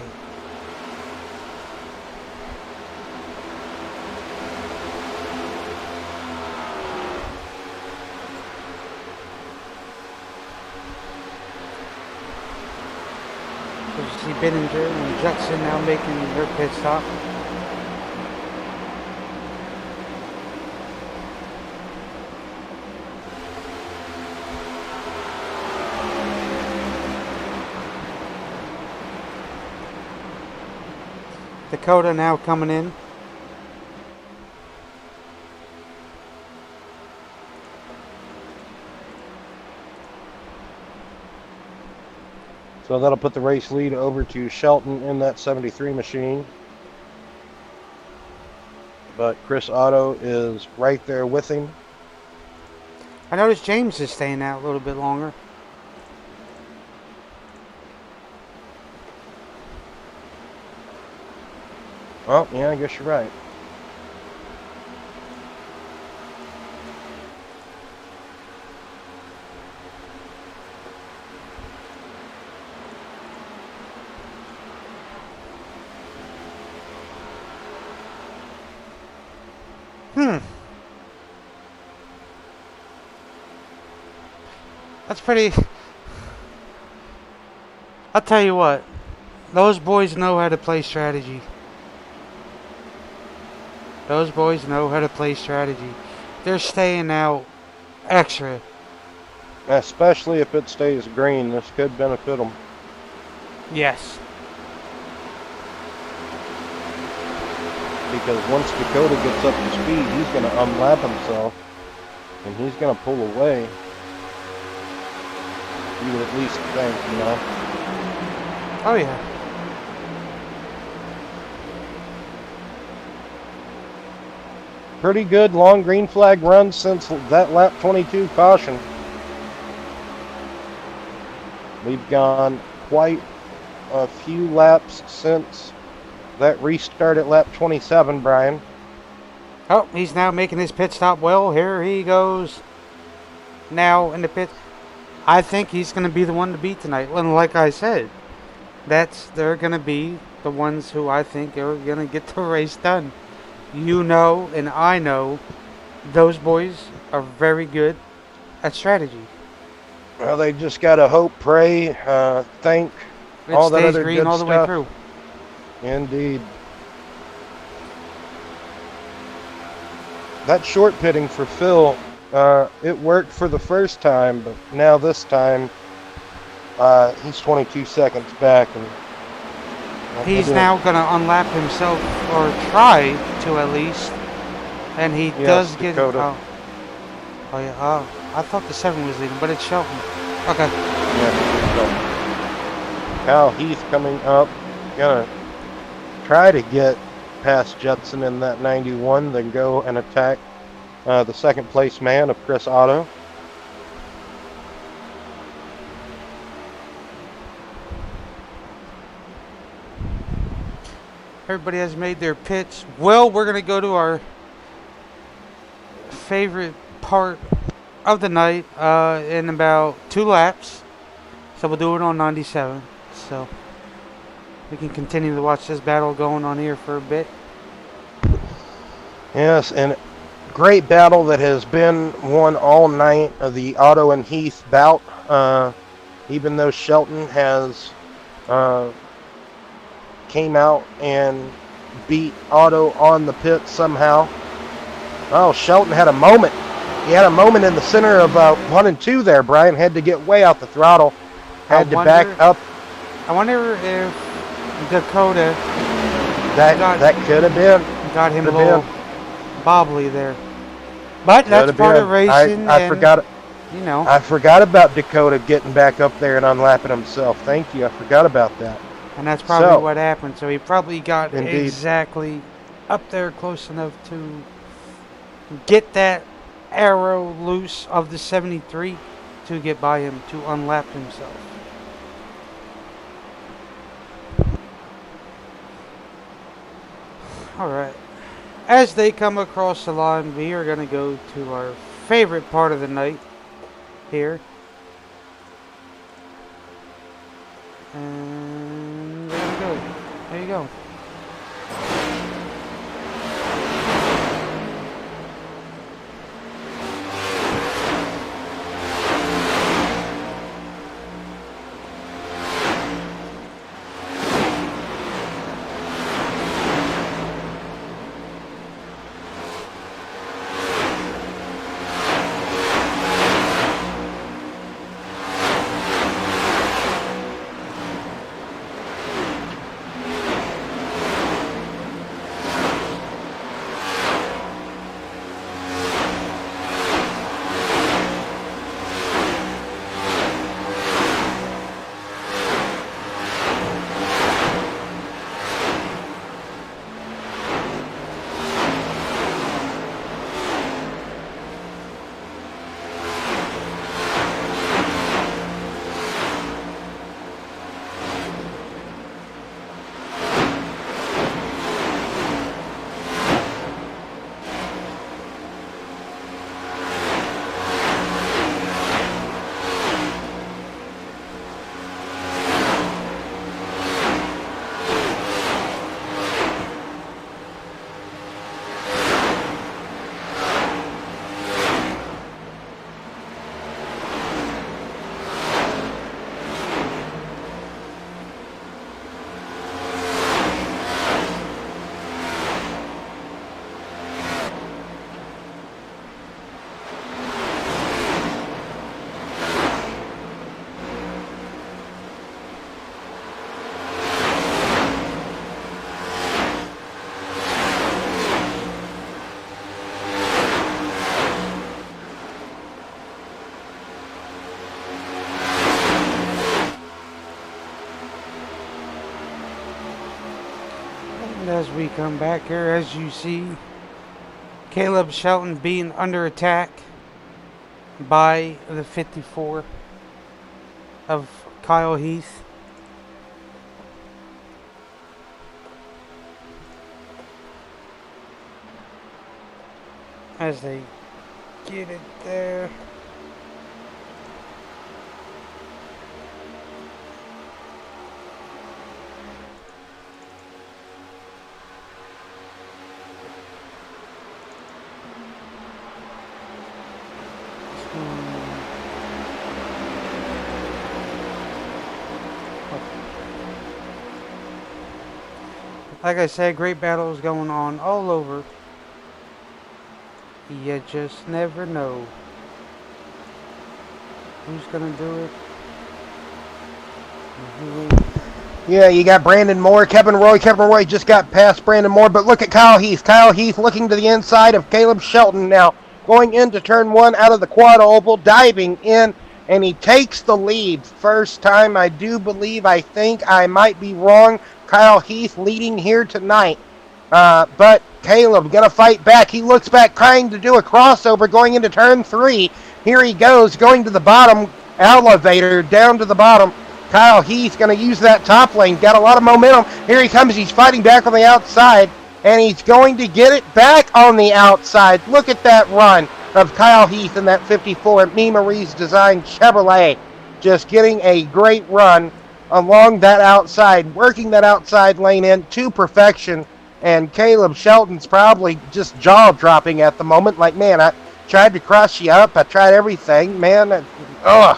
So you see Benninger and Judson now making their pit stop. Dakota now coming in. So that'll put the race lead over to Shelton in that 73 machine. But Chris Otto is right there with him. I noticed James is staying out a little bit longer. Well, yeah, I guess you're right. That's pretty... I'll tell you what. Those boys know how to play strategy. Those boys know how to play strategy. They're staying out extra. Especially if it stays green, this could benefit him. Yes. Because once Dakota gets up to speed, he's going to unlap himself, and he's going to pull away. You would at least think, you know. Oh, yeah. Pretty good long green flag run since that lap 22 caution. We've gone quite a few laps since that restart at lap 27, Brian. Oh, he's now making his pit stop. Well, here he goes. Now in the pit. I think he's going to be the one to beat tonight. And like I said, they're going to be the ones who I think are going to get the race done. You know, and I know, those boys are very good at strategy. Well, they just got to hope, pray, think, all that other green good all the stuff. way through. Indeed. That short pitting for Phil, it worked for the first time, but now this time, he's 22 seconds back. And he's now going to unlap himself, or try to at least. And he does get... Dakota. Oh, yeah. I thought the 7 was leading, but it's Shelton. Okay. Yeah, so Kyle Heath coming up. Gonna try to get past Judson in that 91, then go and attack the second place man of Chris Otto. Everybody has made their pits. Well, we're going to go to our favorite part of the night in about 2 laps. So we'll do it on 97. So we can continue to watch this battle going on here for a bit. Yes, and great battle that has been won all night of the Otto and Heath bout. Even though Shelton has came out and beat Otto on the pit somehow. Oh, Shelton had a moment. He had a moment in the center of 1 and 2 there, Brian. Had to get way out the throttle. Had to back up. I wonder if Dakota... That could have been. Got him a little bobbly there. But that's part of racing. I forgot. You know. I forgot about Dakota getting back up there and unlapping himself. Thank you. I forgot about that. And that's probably what happened. So he probably got Indeed. exactly up there close enough to get that arrow loose of the 73 to get by him, to unlap himself. Alright. As they come across the line, we are going to go to our favorite part of the night here. And there we go. There you go. we come back here, as you see, Caleb Shelton being under attack by the 54 of Kyle Heath. As they get it there. Like I said, great battles going on all over. You just never know who's gonna do it. Yeah, you got Brandon Moore, Kevin Roy. Kevin Roy just got past Brandon Moore, but look at Kyle Heath. Kyle Heath looking to the inside of Caleb Shelton now, going into turn one out of the quad oval, diving in, and he takes the lead. First time, I do believe, I think I might be wrong, Kyle Heath leading here tonight. But Caleb gonna fight back. He looks back, trying to do a crossover, going into turn three. Here he goes, going to the bottom, elevator down to the bottom. Kyle Heath going to use that top lane. Got a lot of momentum. Here he comes. He's fighting back on the outside. And he's going to get it back on the outside. Look at that run of Kyle Heath in that 54 Me Marie's Design Chevrolet. Just getting a great run along that outside. Working that outside lane in to perfection. And Caleb Shelton's probably just jaw-dropping at the moment. Like, man, I tried to cross you up. I tried everything. Man, ugh.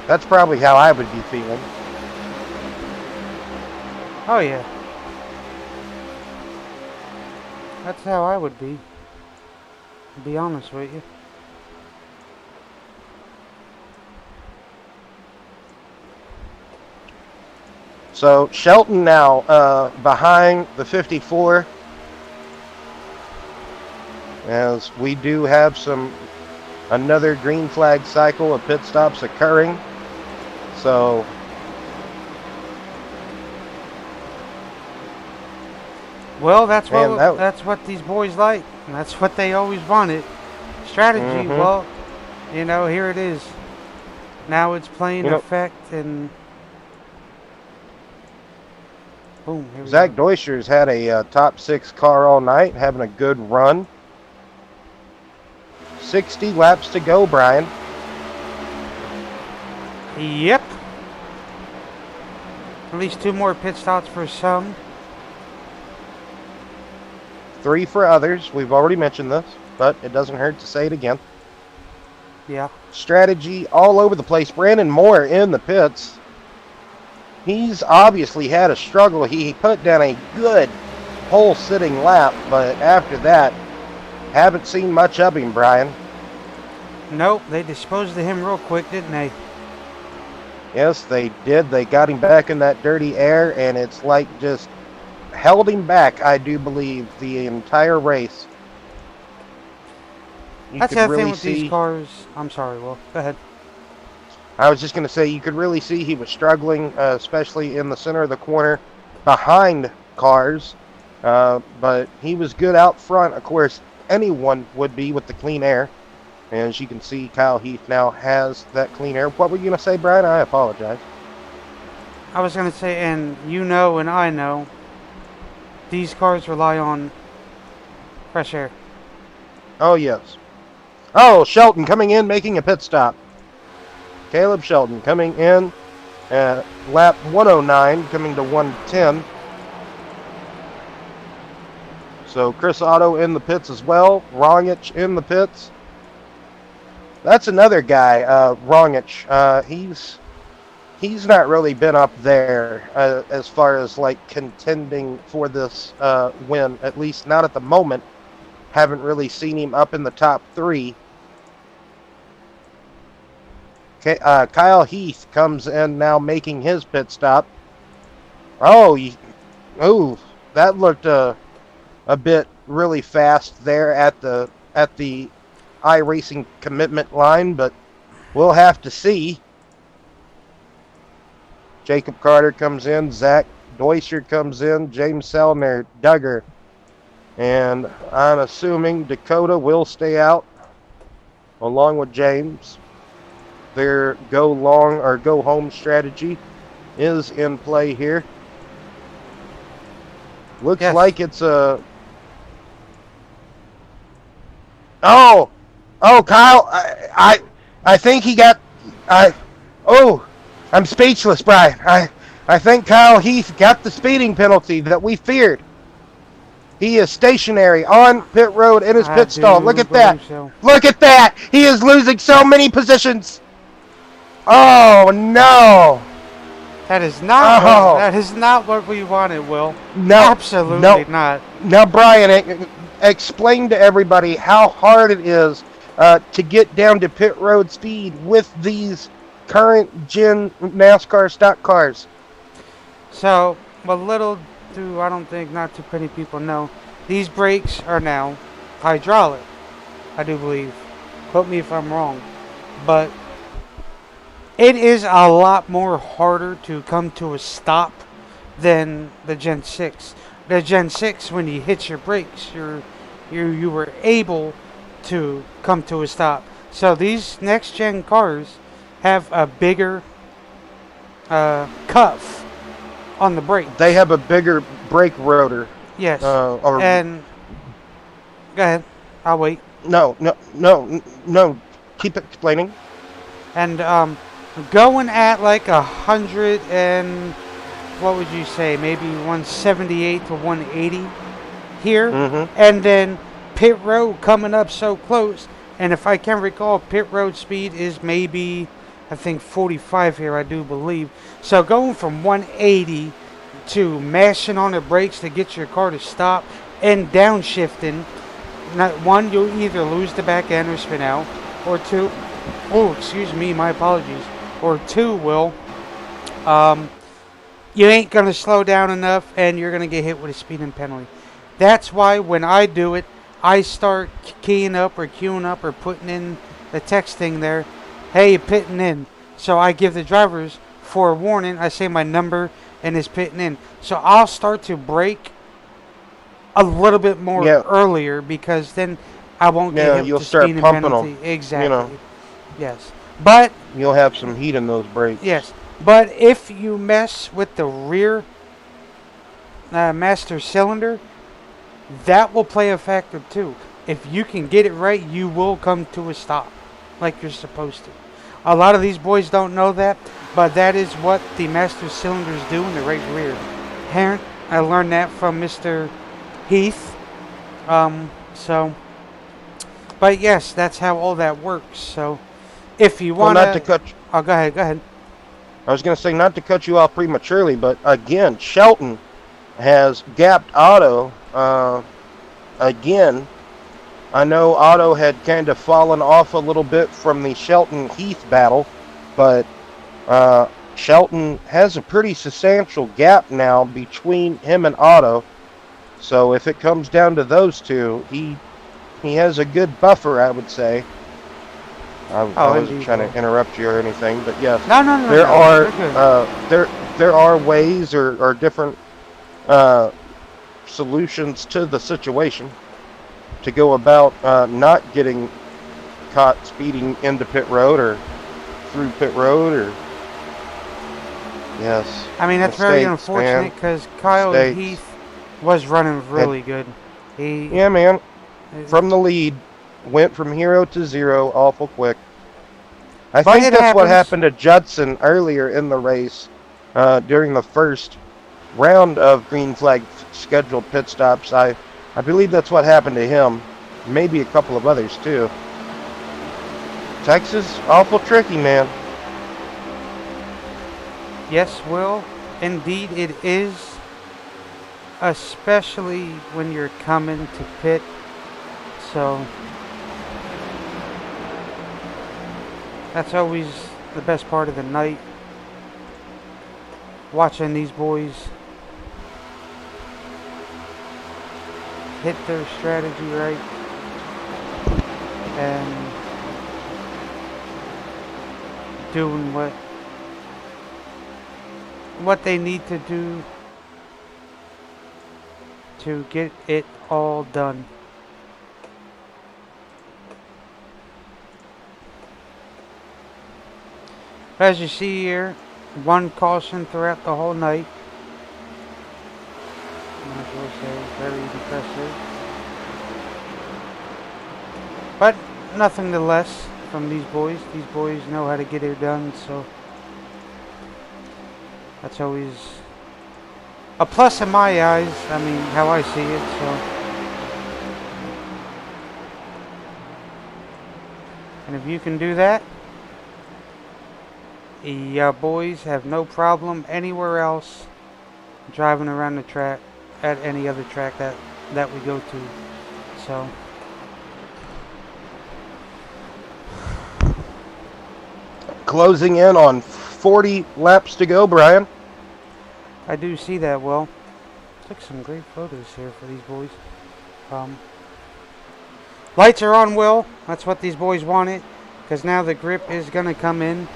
That's probably how I would be feeling. Oh, yeah. That's how I would be. To be honest with you. So, Shelton now behind the 54. As we do have another green flag cycle of pit stops occurring. So, well, that's what these boys like, and that's what they always wanted. Strategy. Well, you know, here it is. Now it's playing effect, and boom. Here Zach Deutscher's had a top 6 car all night, having a good run. 60 laps to go, Brian. Yep. At least 2 more pit stops for some. 3 for others. We've already mentioned this, but it doesn't hurt to say it again. Yeah. Strategy all over the place. Brandon Moore in the pits. He's obviously had a struggle. He put down a good pole sitting lap, but after that, haven't seen much of him, Brian. Nope, they disposed of him real quick, didn't they? Yes, they did. They got him back in that dirty air, and it's like just held him back, I do believe, the entire race. That's the thing with these cars. I'm sorry, Will. Go ahead. I was just going to say, you could really see he was struggling, especially in the center of the corner behind cars. But he was good out front. Of course, anyone would be with the clean air. And as you can see, Kyle Heath now has that clean air. What were you going to say, Brian? I apologize. I was going to say, and you know and I know, these cars rely on fresh air. Oh, yes. Oh, Shelton coming in, making a pit stop. Caleb Shelton coming in at lap 109, coming to 110. So Chris Otto in the pits as well. Rongich in the pits. That's another guy, Rongich. He's not really been up there as far as like contending for this win, at least not at the moment. Haven't really seen him up in the top 3. Kyle Heath comes in now, making his pit stop. Oh, that looked a bit really fast there at the iRacing commitment line, but we'll have to see. Jacob Carter comes in. Zach Deuscher comes in, James Sellner, Duggar. And I'm assuming Dakota will stay out along with James. Their go long or go home strategy is in play here. Looks Yes. like it's a... Oh, Kyle, I think he got... I'm speechless, Brian. I think Kyle Heath got the speeding penalty that we feared. He is stationary on pit road in his pit stall. Look at that. So. Look at that. He is losing so many positions. Oh, no. That is not what we wanted, Will. No. Absolutely not. Now, Brian, explain to everybody how hard it is to get down to pit road speed with these current gen NASCAR stock cars. So, I don't think not too many people know, these brakes are now hydraulic, I do believe. Quote me if I'm wrong. But it is a lot more harder to come to a stop than the Gen 6. The Gen 6, when you hit your brakes, you were able to come to a stop. So these next gen cars have a bigger cuff on the brake. They have a bigger brake rotor. Yes. And go ahead. I'll wait. No. Keep explaining. And going at like 100 and what would you say? Maybe 178 to 180 here, and then pit road coming up so close. And if I can recall, pit road speed is maybe, I think 45 here, I do believe. So going from 180 to mashing on the brakes to get your car to stop and downshifting, one, you'll either lose the back end or spin out, or two, my apologies, or two, Will, you ain't going to slow down enough and you're going to get hit with a speeding penalty. That's why when I do it, I start keying up or queuing up or putting in the text thing there, hey, you're pitting in. So I give the drivers forewarning. I say my number and it's pitting in. So I'll start to brake a little bit more earlier, because then I won't get hit you'll with the start speeding pumping penalty. them. Exactly. Yes. But you'll have some heat in those brakes. Yes. But if you mess with the rear master cylinder, that will play a factor too. If you can get it right, you will come to a stop like you're supposed to. A lot of these boys don't know that, but that is what the master cylinders do in the right rear. I learned that from Mr. Heath. But yes, that's how all that works. So if you want not to cut... Oh, go ahead. I was going to say, not to cut you off prematurely, but again, Shelton has gapped Otto again. I know Otto had kind of fallen off a little bit from the Shelton-Heath battle, but Shelton has a pretty substantial gap now between him and Otto. So if it comes down to those two, he has a good buffer, I would say. I wasn't trying to interrupt you or anything, but yes. No. There are ways or different solutions to the situation to go about not getting caught speeding into pit road or through pit road or yes. I mean, that's very unfortunate, because Kyle Heath was running really good. From the lead, went from hero to zero awful quick. I think that's what happened to Judson earlier in the race during the first round of green flag scheduled pit stops. I believe that's what happened to him. Maybe a couple of others too. Texas, awful tricky, man. Yes, Will. Indeed it is. Especially when you're coming to pit. So that's always the best part of the night. Watching these boys hit their strategy right and doing what they need to do to get it all done. As you see here, one caution throughout the whole night. Might as well say very impressive. But nothing to less from these boys. These boys know how to get it done, so that's always a plus in my eyes. I mean, how I see it, so. And if you can do that, yeah, boys have no problem anywhere else driving around the track at any other track that we go to. So Closing in on 40 laps to go, Brian. I do see that. Well, took some great photos here for these boys. Lights are on, Will. That's what these boys wanted, because now the grip is going to come in.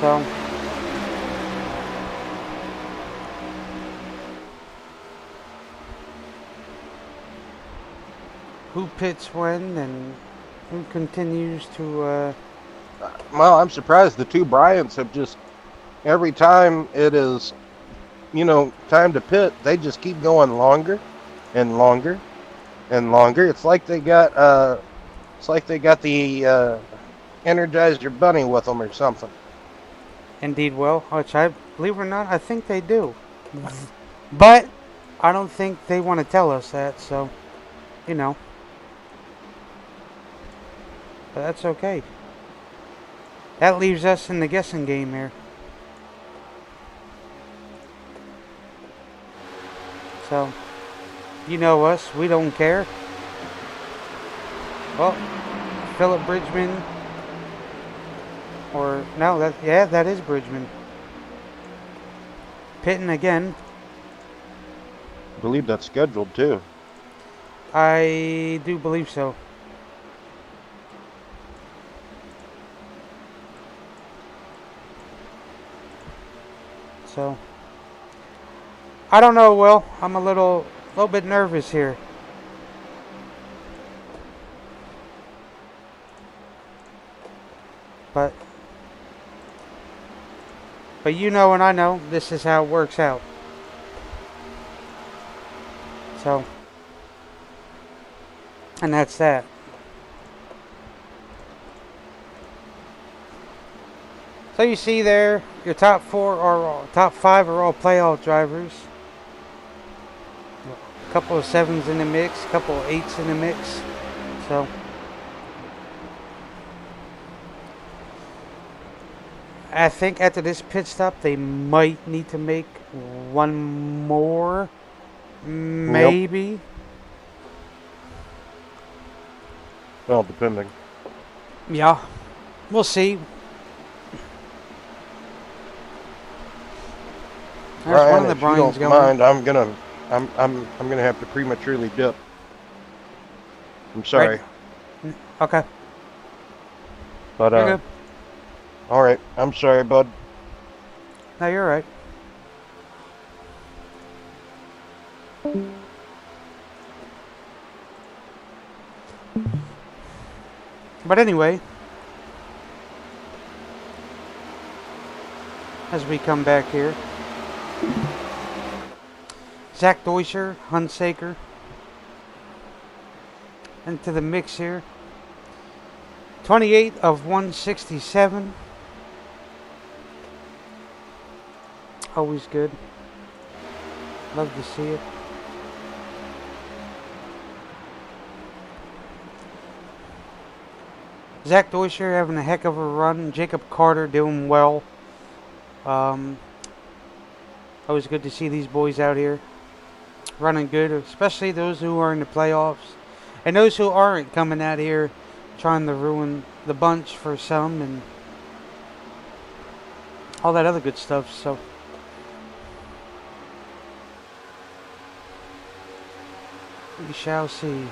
So who pits when and who continues to Well, I'm surprised the two Bryants have just, every time it is, time to pit, they just keep going longer and longer and longer. It's like they got the Energizer Bunny with them or something. indeed, Will, which I believe it or not, I think they do. But I don't think they want to tell us that, so but that's okay. That leaves us in the guessing game here. So, you know us, we don't care. Well, Philip Bridgman, or no, that is Bridgman. Pitting again. I believe that's scheduled too. I do believe so. So, I don't know, Will. I'm a little bit nervous here. But you know and I know this is how it works out. So, and that's that. So you see there, your top five are all playoff drivers. A couple of 7s in the mix, a couple of 8s in the mix. So I think after this pit stop, they might need to make one more, maybe. Yep. Well, depending. Yeah, we'll see. There's Brian, one of the if you Bryans don't going. mind, I'm gonna have to prematurely dip. I'm sorry. Right. Okay. But You're good. all right. I'm sorry, bud. No, you're right. But anyway, as we come back here, Zach Deuscher, Hunsaker, into the mix here. 28 of 167. Always good. Love to see it. Zach Deuscher having a heck of a run. Jacob Carter doing well. Always good to see these boys out here running good, especially those who are in the playoffs. And those who aren't coming out here trying to ruin the bunch for some and all that other good stuff. So we shall see.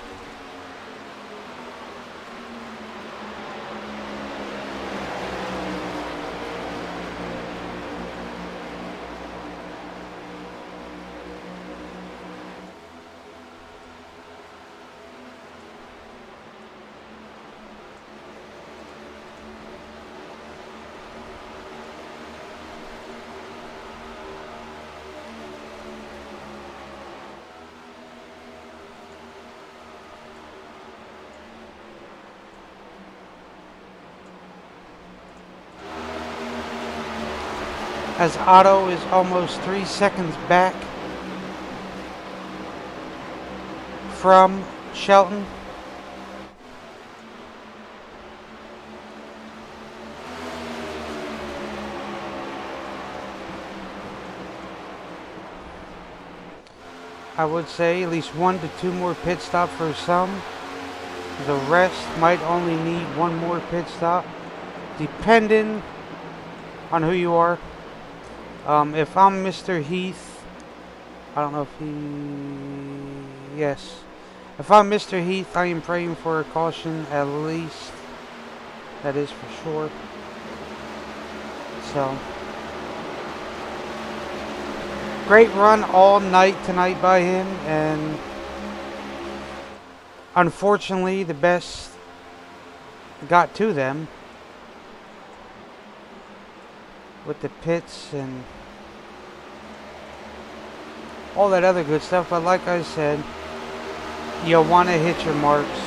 as Otto is almost 3 seconds back from Shelton. I would say at least 1 to 2 more pit stops for some. The rest might only need 1 more pit stop, depending on who you are. If I'm Mr. Heath, I don't know if he... Yes. If I'm Mr. Heath, I am praying for a caution at least. That is for sure. So... great run all night tonight by him, and unfortunately the best got to them with the pits and all that other good stuff. But like I said, you want to hit your marks.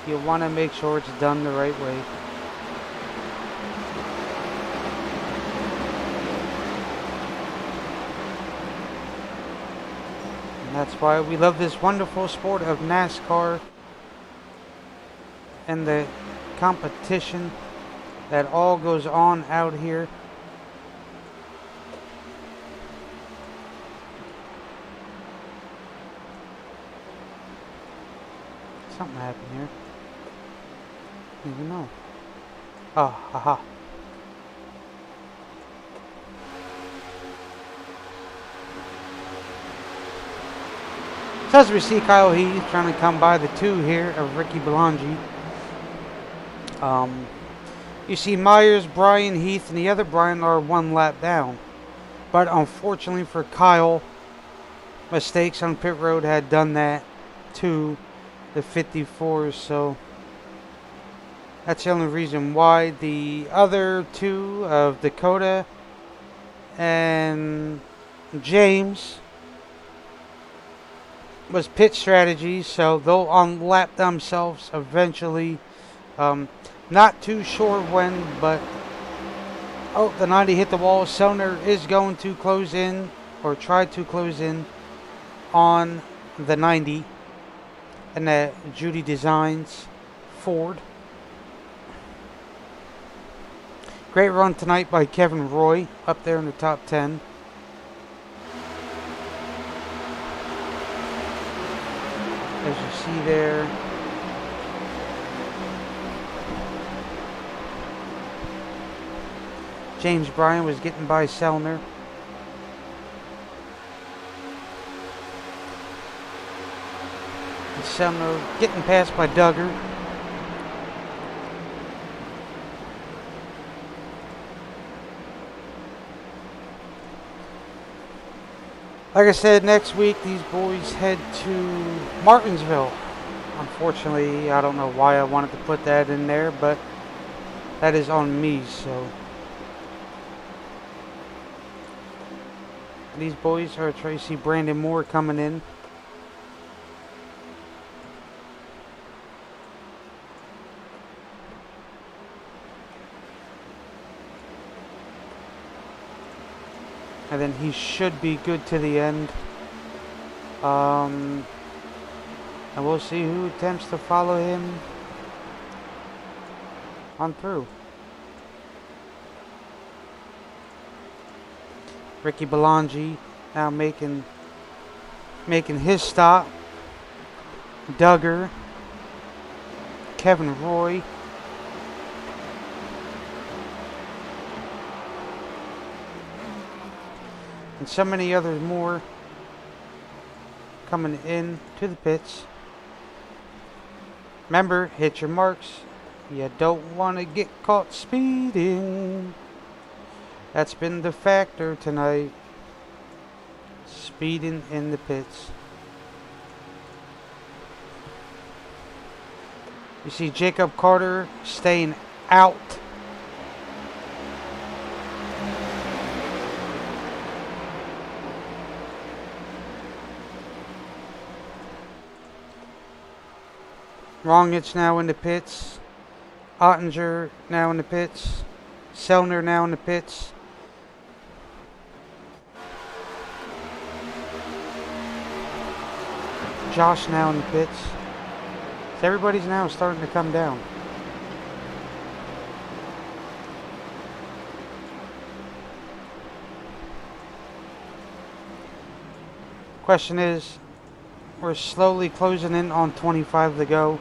You want to make sure it's done the right way. That's why we love this wonderful sport of NASCAR and the competition that all goes on out here. Something happened here. I don't even know. Oh, haha. So as we see Kyle Heath trying to come by the 2 here of Ricky Belangi. You see Myers, Brian, Heath, and the other Brian are 1 lap down. But unfortunately for Kyle, mistakes on pit road had done that to the 54s. So that's the only reason why. The other 2 of Dakota and James was pit strategy, so they'll unlap themselves eventually. Not too sure when, but oh, the 90 hit the wall. Selner is going to close in, or try to close in on the 90 and the Judy Designs Ford. Great run tonight by Kevin Roy, up there in the top 10. As you see there, James Bryan was getting by Selner. And Selner getting passed by Duggar. Like I said, next week these boys head to Martinsville. Unfortunately, I don't know why I wanted to put that in there, but that is on me. So these boys are Tracy Brandon Moore coming in. And then he should be good to the end. And we'll see who attempts to follow him on through. Ricky Belangi now making his stop. Duggar. Kevin Roy. And so many others more coming in to the pits. Remember, hit your marks. You don't want to get caught speeding. That's been the factor tonight. Speeding in the pits. You see Jacob Carter staying out. Rongich now in the pits. Ottinger now in the pits. Selner now in the pits. Josh now in the pits. So everybody's now starting to come down. Question is, we're slowly closing in on 25 to go.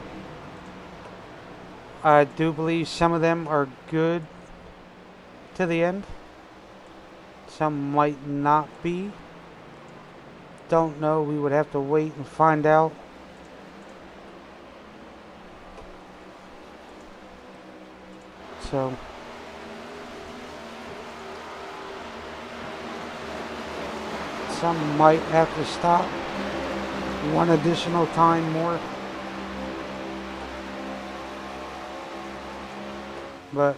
I do believe some of them are good to the end. Some might not be. Don't know. We would have to wait and find out. So some might have to stop one additional time more. But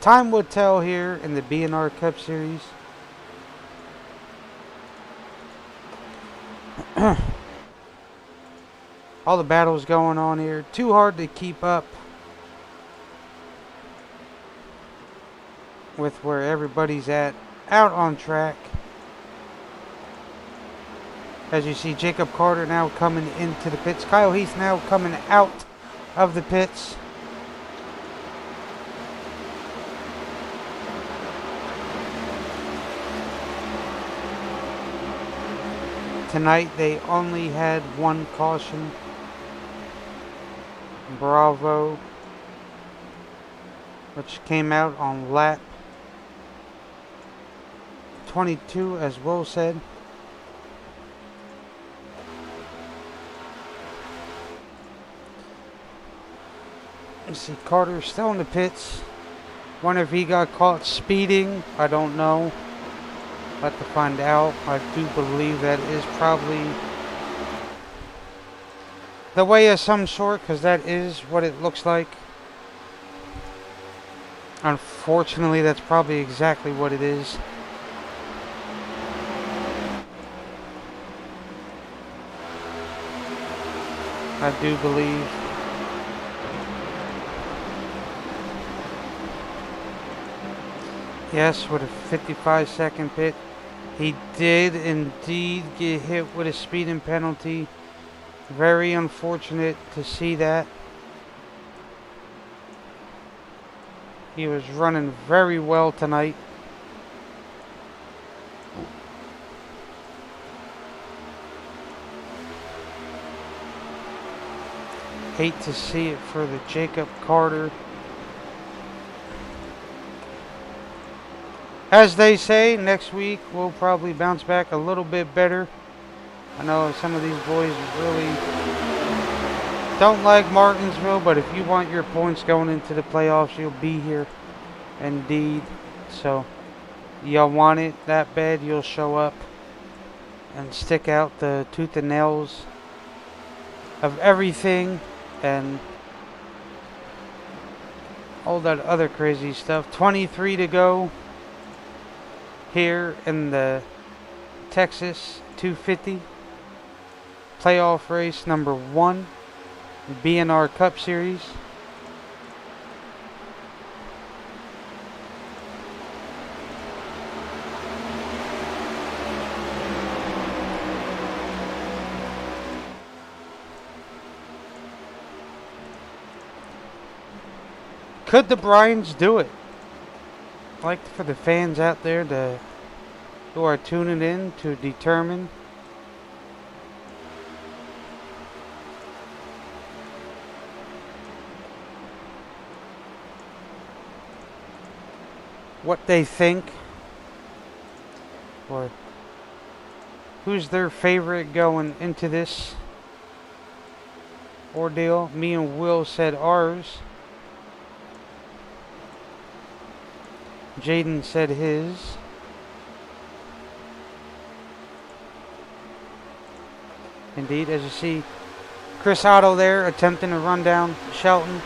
time would tell here in the BNR Cup Series. All the battles going on here. Too hard to keep up with where everybody's at out on track. As you see, Jacob Carter now coming into the pits. Kyle Heath now coming out of the pits. Tonight they only had one caution. Bravo, which came out on lap 22, as Will said. You see Carter still in the pits. Wonder if he got caught speeding. I don't know. I'll have to find out. I do believe that is probably the way of some sort, because that is what it looks like. Unfortunately, that's probably exactly what it is. I do believe. Yes, with a 55-second pit. He did indeed get hit with a speeding penalty. Very unfortunate to see that. He was running very well tonight. Hate to see it for the Jacob Carter. As they say, next week we'll probably bounce back a little bit better. I know some of these boys really don't like Martinsville, but if you want your points going into the playoffs, you'll be here. Indeed. So, y'all want it that bad, you'll show up and stick out the tooth and nails of everything and all that other crazy stuff. 23 to go here in the Texas 250 playoff race number 1, BNR Cup Series. Could the Bryans do it? I'd like for the fans out there who are tuning in to determine what they think or who's their favorite going into this ordeal. Me and Will said ours. Jaden said his. Indeed, as you see, Chris Otto there attempting to run down Shelton.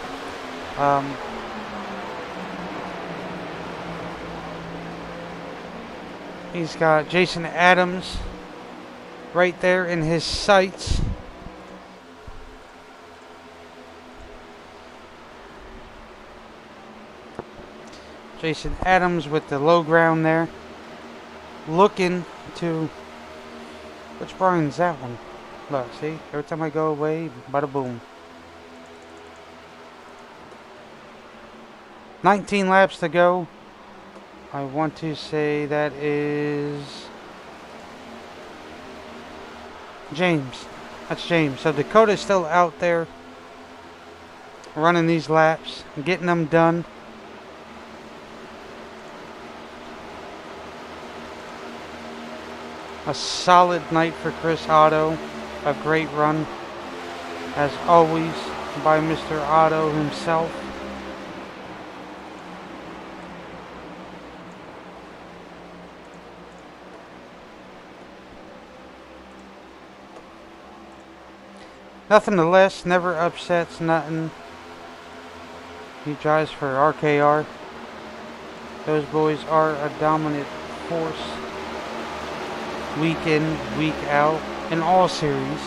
He's got Jason Adams right there in his sights. Jason Adams with the low ground there. Looking to... Which Brian's that one? Look, see? Every time I go away, bada boom. 19 laps to go. I want to say that is... James. That's James. So Dakota's still out there running these laps, getting them done. A solid night for Chris Otto. A great run, as always, by Mr. Otto himself. Nothing less, never upsets, nothing. He drives for RKR. Those boys are a dominant force. Week in, week out, in all series.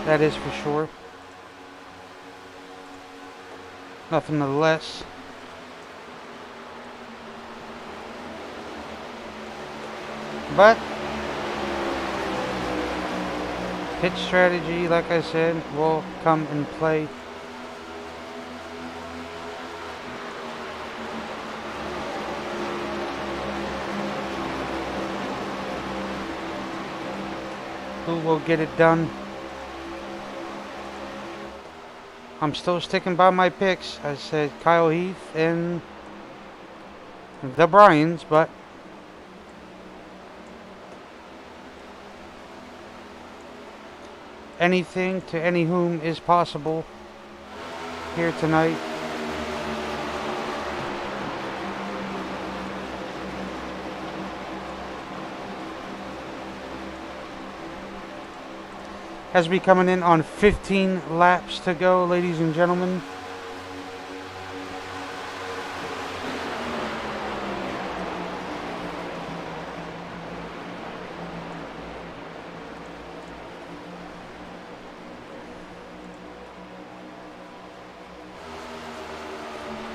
That is for sure. Nothing less. But pit strategy, like I said, will come in play. Who will get it done? I'm still sticking by my picks. I said Kyle Heath and the Bryans, but anything to any whom is possible here tonight. Has to be coming in on 15 laps to go, ladies and gentlemen.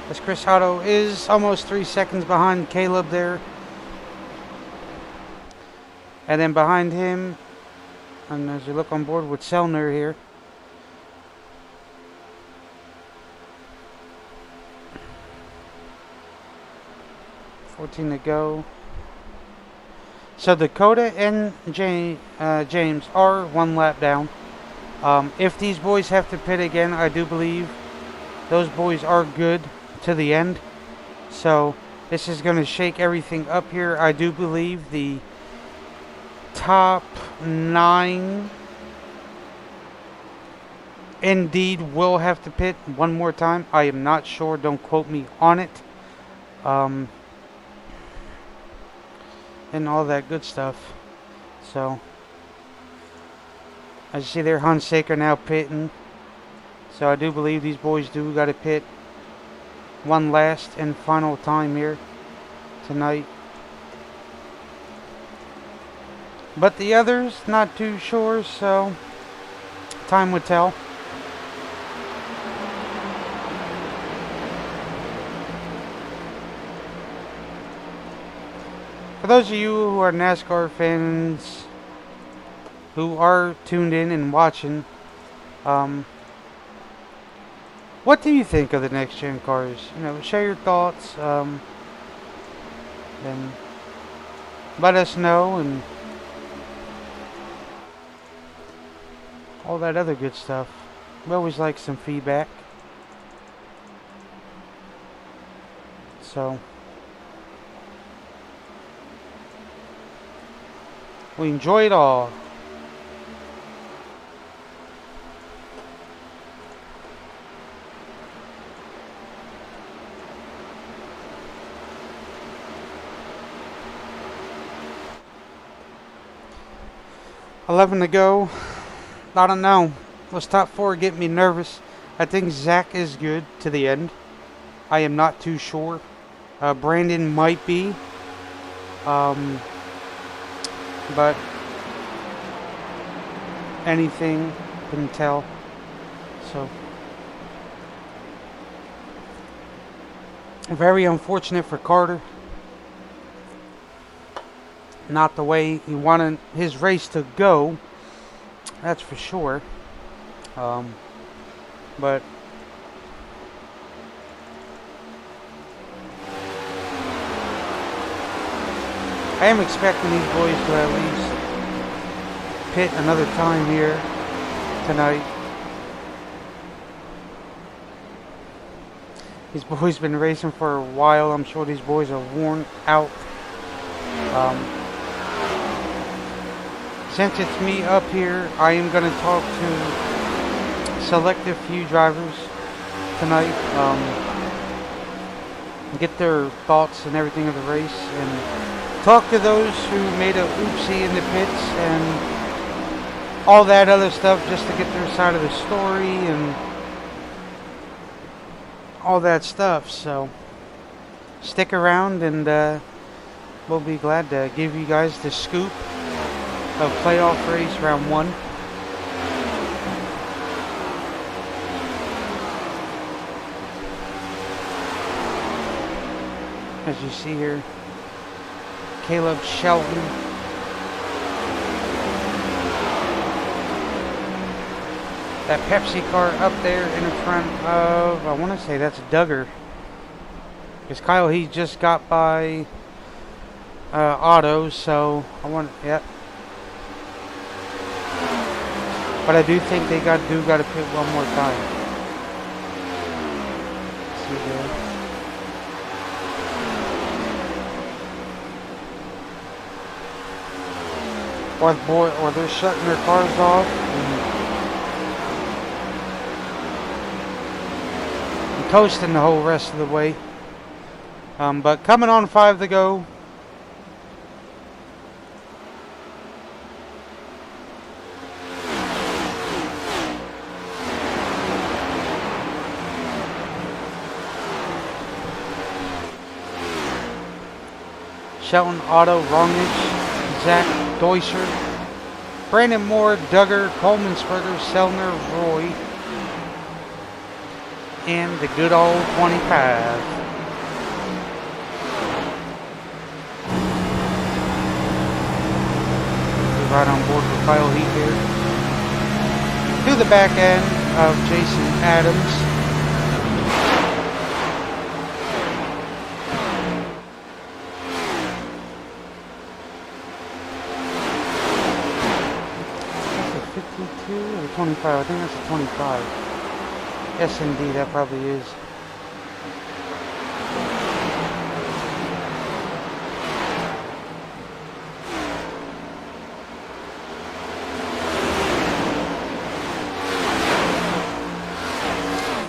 As Chris Otto is almost 3 seconds behind Caleb there. And then behind him, and as you look on board with Selner here, $14 to go. So Dakota and James are 1 lap down. If these boys have to pit again, I do believe those boys are good to the end. So this is going to shake everything up here. I do believe the top 9 indeed will have to pit one more time. I am not sure. Don't quote me on it. And all that good stuff. So as you see there, Hunsaker now pitting. So I do believe these boys do got to pit one last and final time here tonight. But the others, not too sure, so time would tell. For those of you who are NASCAR fans, who are tuned in and watching, what do you think of the next gen cars? You know, share your thoughts, and let us know, and all that other good stuff. We always like some feedback. So we enjoy it all. $11 to go. I don't know. Those top 4 get me nervous. I think Zach is good to the end. I am not too sure. Brandon might be. But anything can tell. So Very unfortunate for Carter. Not the way he wanted his race to go, that's for sure. But I am expecting these boys to at least pit another time here tonight. These boys been racing for a while. I'm sure these boys are worn out. Since it's me up here, I am going to talk to selective few drivers tonight. Get their thoughts and everything of the race, and talk to those who made a oopsie in the pits and all that other stuff, just to get their side of the story and all that stuff. So stick around, and we'll be glad to give you guys the scoop of playoff race round 1. As you see here, Caleb Shelton. That Pepsi car up there in front of, I want to say that's Duggar. Because Kyle Heath just got by Otto, so I want, yep. But I do think they got to pit one more time. See there. Or they're shutting their cars off and coasting the whole rest of the way. But coming on 5 to go. Shelton, Otto, Rongnich, Zach Deuscher, Brandon Moore, Duggar, Coleman, Sperger, Selner, Roy, and the good old 25. We're right on board with Kyle Heath here. To the back end of Jason Adams. Or 25, I think that's a 25. S&D, that probably is.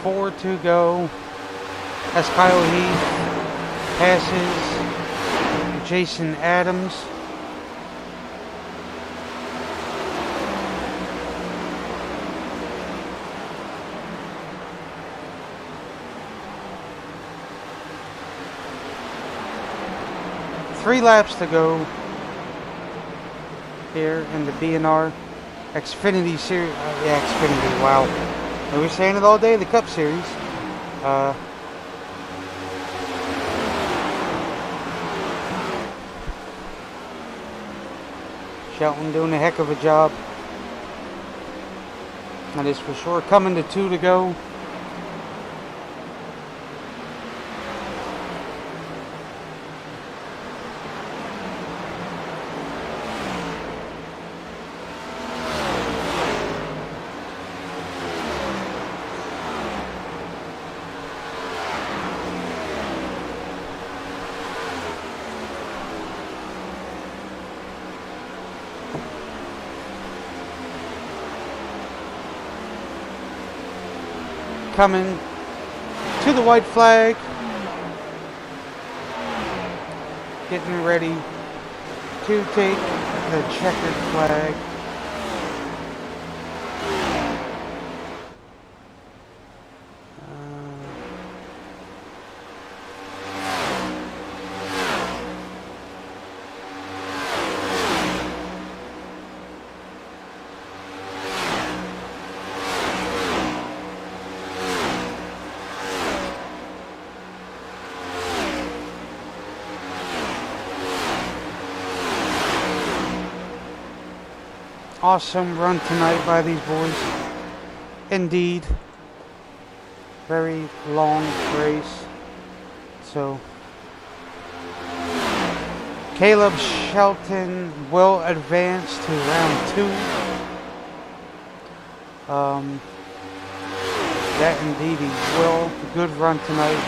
Four to go. As Kyle Heath passes Jason Adams. Three laps to go here in the BNR Xfinity Series. Yeah, Xfinity, wow. We were saying it all day, the Cup Series. Shelton doing a heck of a job. That is for sure. Coming to 2 to go. Coming to the white flag, getting ready to take the checkered flag. awesome run tonight by these boys. Indeed. Very long race. So Caleb Shelton will advance to round 2. That indeed he will. Good run tonight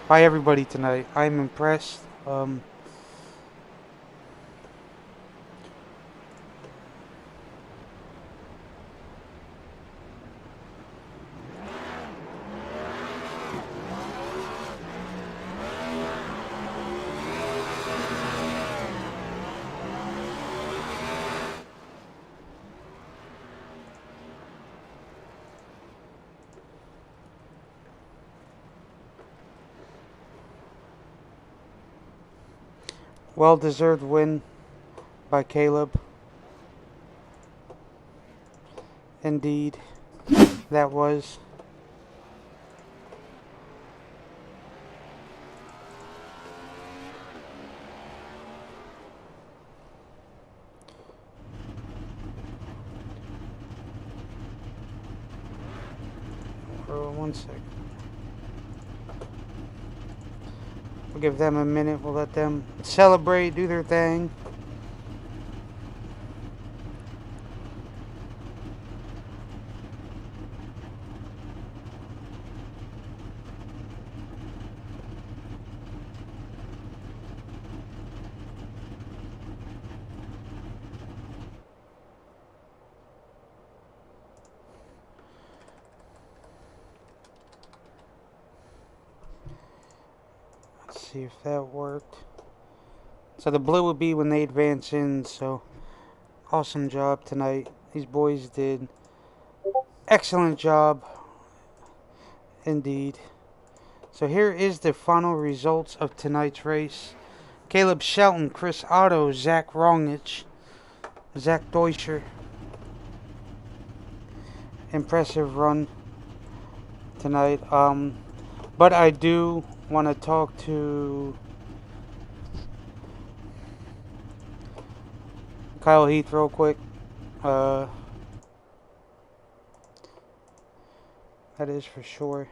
by everybody tonight. I'm impressed. Well-deserved win by Caleb. Indeed, that was. For 1 second. We'll give them a minute. We'll let them celebrate, do their thing. Let's see if that worked. So the blue would be when they advance in. So awesome job tonight. These boys did excellent job indeed. So here is the final results of tonight's race. Caleb Shelton, Chris Otto, Zach Rongich, Zach Deutscher. Impressive run tonight. But I do want to talk to Kyle Heath real quick. That is for sure.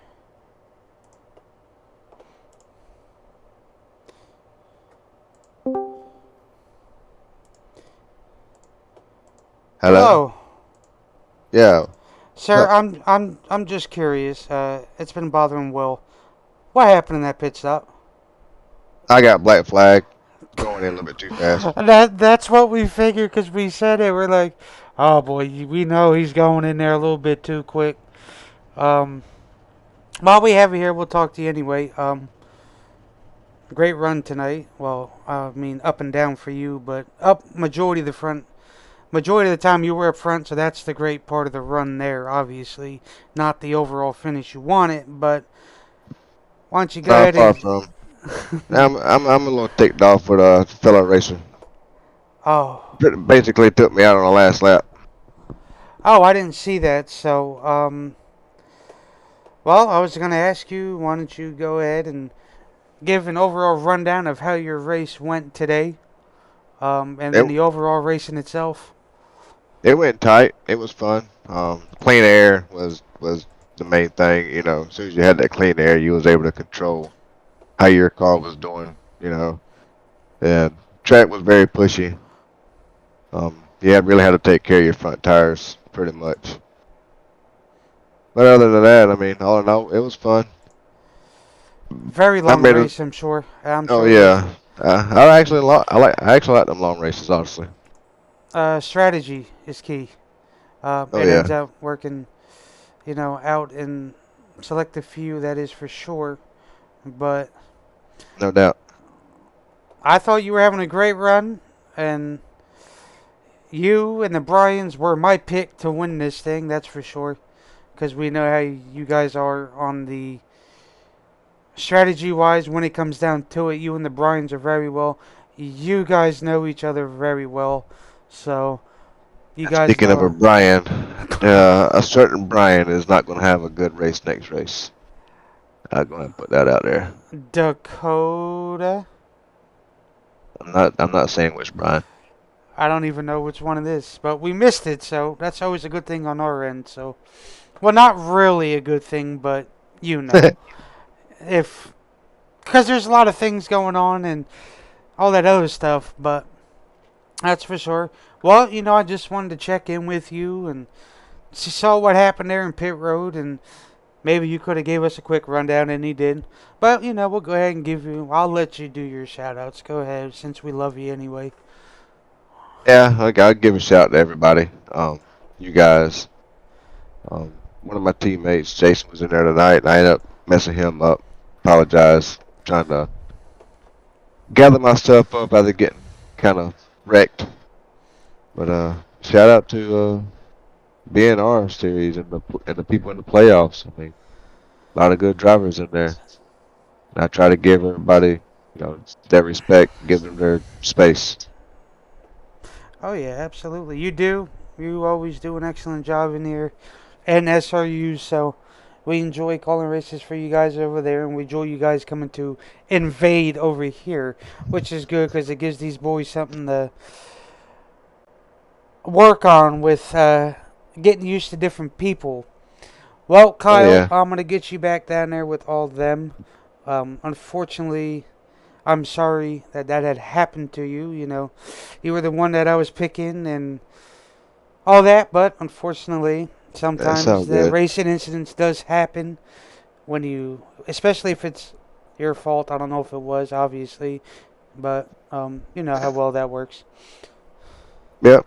Hello. Yeah. Sir, I'm just curious. It's been bothering Will. What happened in that pit stop? I got black flag going in a little bit too fast. That's what we figured because we said it. We're like, oh boy, we know he's going in there a little bit too quick. While we have you here, we'll talk to you anyway. Great run tonight. Well, I mean up and down for you, but up majority of the front. Majority of the time you were up front, so that's the great part of the run there, obviously. Not the overall finish you wanted, but why don't you go ahead Far and... from. I'm a little ticked off with a fellow racer. Oh. Basically took me out on the last lap. Oh, I didn't see that, so, well, I was going to ask you, why don't you go ahead and give an overall rundown of how your race went today, and then the overall race in itself. It went tight. It was fun. Clean air was the main thing. You know, as soon as you had that clean air, you was able to control how your car was doing. You know, and track was very pushy. You really had to take care of your front tires pretty much. But other than that, I mean, all in all, it was fun. Very long race, I'm sure. Yeah, I actually like them long races, honestly. Strategy is key. It ends up working, out in select a few, that is for sure. But no doubt. I thought you were having a great run, and you and the Bryans were my pick to win this thing, that's for sure. Because we know how you guys are on the strategy-wise when it comes down to it. You and the Bryans are very well. You guys know each other very well. So, you guys Speaking of a Brian, a certain Brian is not going to have a good race next race. I'm going to put that out there. Dakota? I'm not saying which Brian. I don't even know which one it is, but we missed it, so that's always a good thing on our end. So, well, not really a good thing, but you know, if because there's a lot of things going on and all that other stuff, but that's for sure. Well, I just wanted to check in with you and saw what happened there in pit road, and maybe you could have gave us a quick rundown, and he did. But we'll go ahead and give you. I'll let you do your shout outs. Go ahead, since we love you anyway. Yeah, I'll give a shout to everybody. You guys. One of my teammates, Jason, was in there tonight, and I ended up messing him up. Apologize. Trying to gather myself up after getting kind of wrecked. But shout out to BNR series and the people in the playoffs. I mean, a lot of good drivers in there. And I try to give everybody, their respect, give them their space. Oh yeah, absolutely. You do. You always do an excellent job in here, and SRU. So we enjoy calling races for you guys over there, and we enjoy you guys coming to invade over here, which is good because it gives these boys something to work on with getting used to different people. Well, Oh Kyle, yeah, I'm gonna get you back down there with all of them. Unfortunately, I'm sorry that that had happened to you. You were the one that I was picking and all that, but unfortunately, that sometimes sounds the good. racing incidents does happen when especially if it's your fault. I don't know if it was, obviously, but you know how well that works. Yep,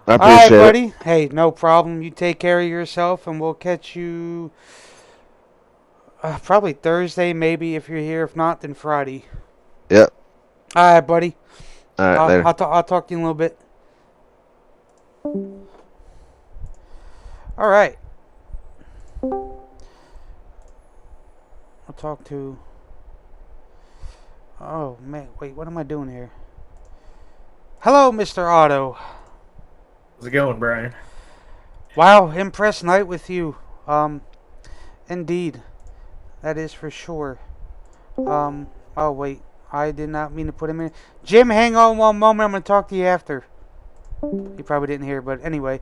I All right, appreciate it. buddy. Hey, no problem. You take care of yourself, and we'll catch you probably Thursday, maybe if you're here. If not, then Friday. Yep. All right, buddy. All right, later. I'll talk to you in a little bit. All right. I'll talk to. Oh man, wait. What am I doing here? Hello, Mr. Otto. How's it going, Brian? Wow, impressed night with you. Um, Indeed, that is for sure. Oh wait, I did not mean to put him in. Jim, hang on one moment. I'm gonna talk to you after. You probably didn't hear, but anyway,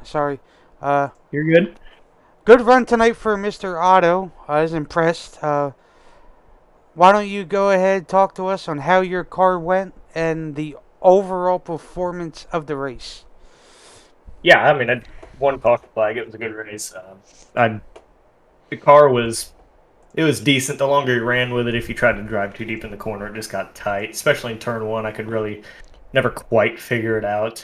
sorry. You're good? Good run tonight for Mr. Otto. I was impressed. Why don't you go ahead talk to us on how your car went and the overall performance of the race? Yeah, I mean, I won caution flag. It was a good race. The car was decent. The longer you ran with it, if you tried to drive too deep in the corner, it just got tight. Especially in turn one, I could really never quite figure it out.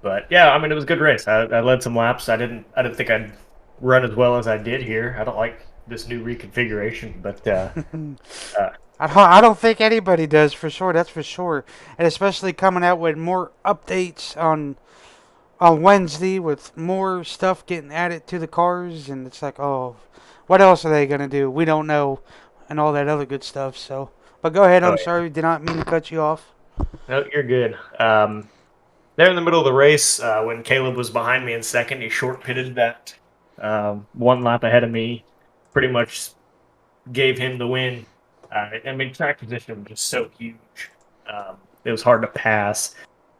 But yeah, I mean, it was a good race. I led some laps. I didn't think I'd run as well as I did here. I don't like this new reconfiguration, but I don't think anybody does, for sure. That's for sure, and especially coming out with more updates on Wednesday with more stuff getting added to the cars, and it's like, oh, what else are they gonna do? We don't know, and all that other good stuff. So, but go ahead. oh I'm sorry, did not mean to cut you off. no, you're good. There in the middle of the race, when Caleb was behind me in second, he short pitted that one lap ahead of me. Pretty much gave him the win. I mean, track position was just so huge. It was hard to pass.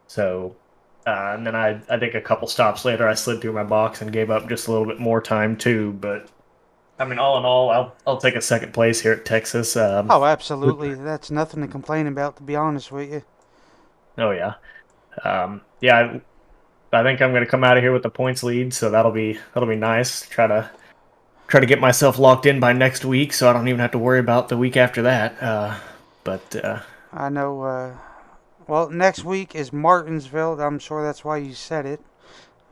So, and then I think a couple stops later, I slid through my box and gave up just a little bit more time too. But I mean, all in all, I'll take a second place here at Texas. Oh, absolutely. That's nothing to complain about, to be honest with you. Oh yeah, yeah. I think I'm going to come out of here with the points lead, so that'll be nice. Try to get myself locked in by next week, so I don't even have to worry about the week after that. But I know. Well, next week is Martinsville. I'm sure that's why you said it.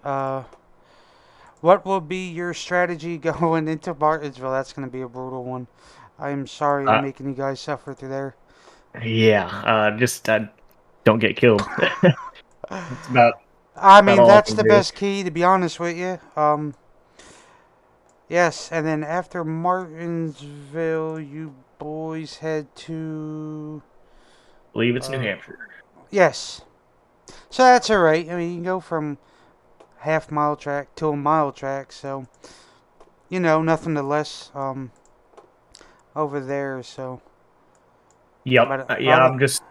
Uh, what will be your strategy going into Martinsville? That's going to be a brutal one. I'm sorry I'm uh, making you guys suffer through there. yeah, just don't get killed. That's I about mean, all I that's can the do. best key, to be honest with you. Yes, and then after Martinsville, you boys head to. I believe it's New Uh, Hampshire. yes. So that's alright. I mean, you can go from half-mile track to a mile track, so, nothing to less over there, so. Yep. But Yeah, I'm just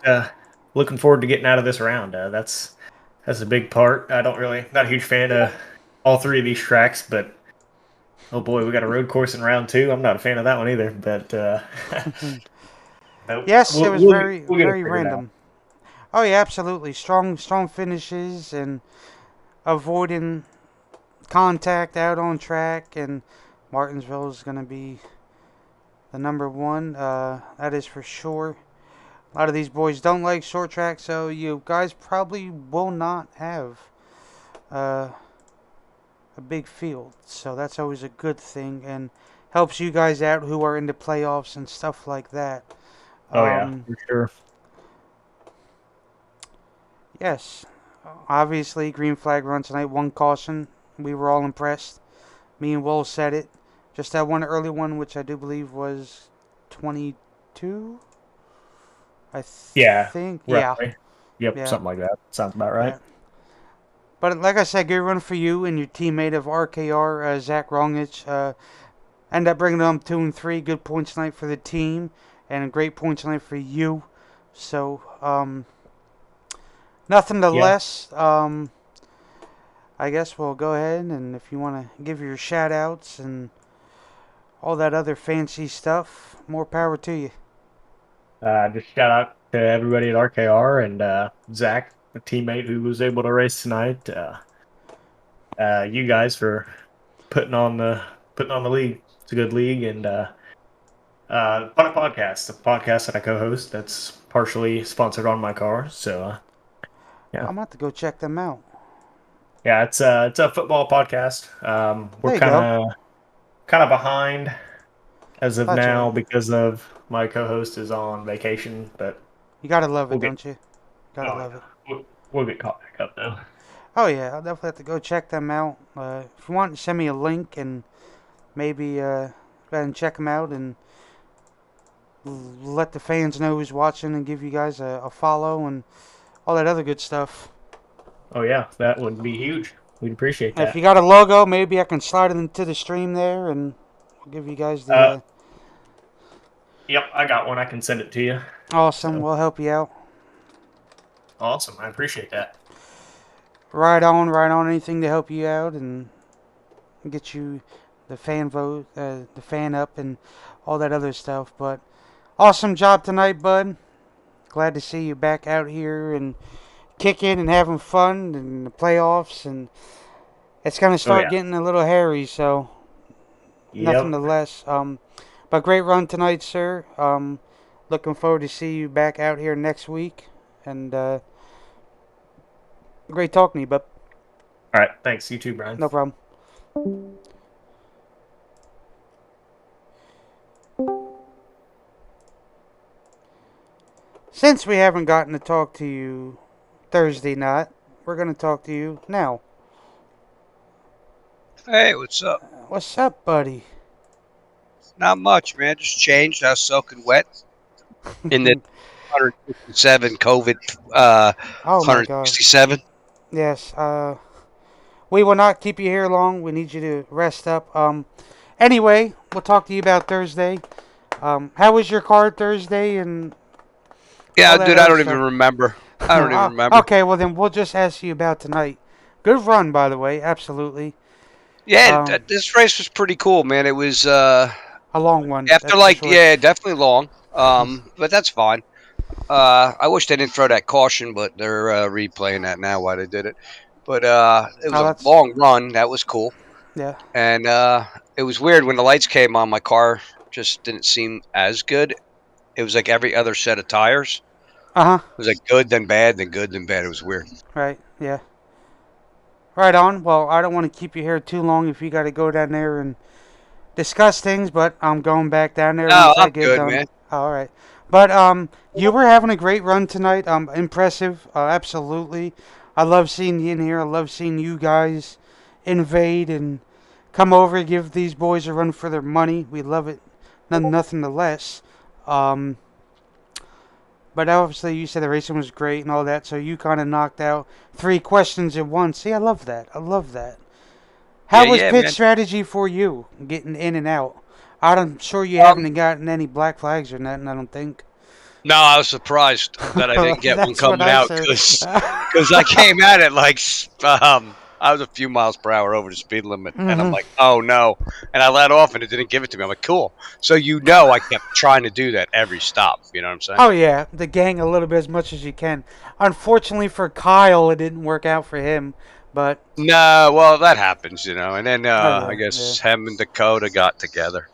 looking forward to getting out of this round. That's a big part. Not a huge fan of all three of these tracks, but oh boy, we got a road course in round 2. I'm not a fan of that one either, but Yes, it was very, we'll get it very figured out. random. Oh yeah, absolutely. Strong finishes and avoiding contact out on track, and Martinsville is going to be the number one. That is for sure. A lot of these boys don't like short track, so you guys probably will not have uh, a big field. So that's always a good thing and helps you guys out who are in the playoffs and stuff like that. Oh yeah, for sure. Yes, obviously green flag run tonight. One caution. We were all impressed. Me and Will said it. Just that one early one, which I do believe was 22. Yeah, think. roughly. Yep, Yeah. something like that. Sounds about right. Yeah. But like I said, good run for you and your teammate of RKR, Zach Rongich. End up bringing them 2 and 3. Good points tonight for the team, and great points tonight for you. So, nothing to less. I guess we'll go ahead and if you want to give your shout outs and all that other fancy stuff, more power to you. Just shout out to everybody at RKR and Zach, a teammate who was able to race tonight. You guys for putting on the league. It's a good league, and Fun Podcast, the podcast that I co-host, that's partially sponsored on my car. So yeah, I'm about to go check them out. yeah, it's a football podcast. We're kind of behind as of That's now right. because of my co-host is on vacation, but You gotta love it, we'll get don't you? Gotta love it. we'll get caught back up though. Oh yeah, I'll definitely have to go check them out. If you want, send me a link and maybe go ahead and check them out and let the fans know who's watching and give you guys a follow and all that other good stuff. Oh yeah, that would be huge. We'd appreciate that. If you got a logo, maybe I can slide it into the stream there and I'll give you guys the. Yep, I got one. I can send it to you. Awesome, So. we'll help you out. Awesome, I appreciate that. Right on. Anything to help you out and get you the fan vote, the fan up, and all that other stuff. But awesome job tonight, bud. Glad to see you back out here and kicking and having fun in the playoffs. And it's gonna start getting a little hairy, so nothing to less. But great run tonight, sir. Looking forward to see you back out here next week. And great talking to you, bud. All right, thanks. You too, Brian. No problem. Since we haven't gotten to talk to you Thursday night, we're going to talk to you now. Hey, what's up? What's up, buddy? Not much, man. Just changed. I was soaking wet in the 157 COVID. Oh my God. 167. Yes. We will not keep you here long. We need you to rest up. Anyway, we'll talk to you about Thursday. How was your car Thursday and? Yeah, dude, I don't even remember. I don't even remember. Okay, well then we'll just ask you about tonight. Good run, by the way. Absolutely. Yeah, this race was pretty cool, man. It was a long one. After definitely long. But that's fine. I wish they didn't throw that caution, but they're replaying that now why they did it. But it was a long run. That was cool. Yeah. And it was weird when the lights came on. My car just didn't seem as good. It was like every other set of tires. Uh-huh. It was like good, then bad, then good, then bad. It was weird. Right, yeah. Right on. Well, I don't want to keep you here too long if you got to go down there and discuss things, but I'm going back down there. No, I'm good, man. Oh, all right. But you were having a great run tonight. Impressive, absolutely. I love seeing you in here. I love seeing you guys invade and come over and give these boys a run for their money. We love it. Nothing less. But obviously you said the racing was great and all that, so you kind of knocked out 3 questions in one. See, I love that. How was pit strategy for you, getting in and out? I'm sure you haven't gotten any black flags or nothing, I don't think. No, I was surprised that I didn't get one That's what coming I out said. because I came at it like I was a few miles per hour over the speed limit, and I'm Mhm. like, oh no, and I let off, and it didn't give it to me. I'm like, cool. So I kept trying to do that every stop. You know what I'm saying? Oh yeah, the gang a little bit as much as you can. Unfortunately for Kyle, it didn't work out for him, but No, well that happens, And then oh I yeah, yeah. guess him and Dakota got together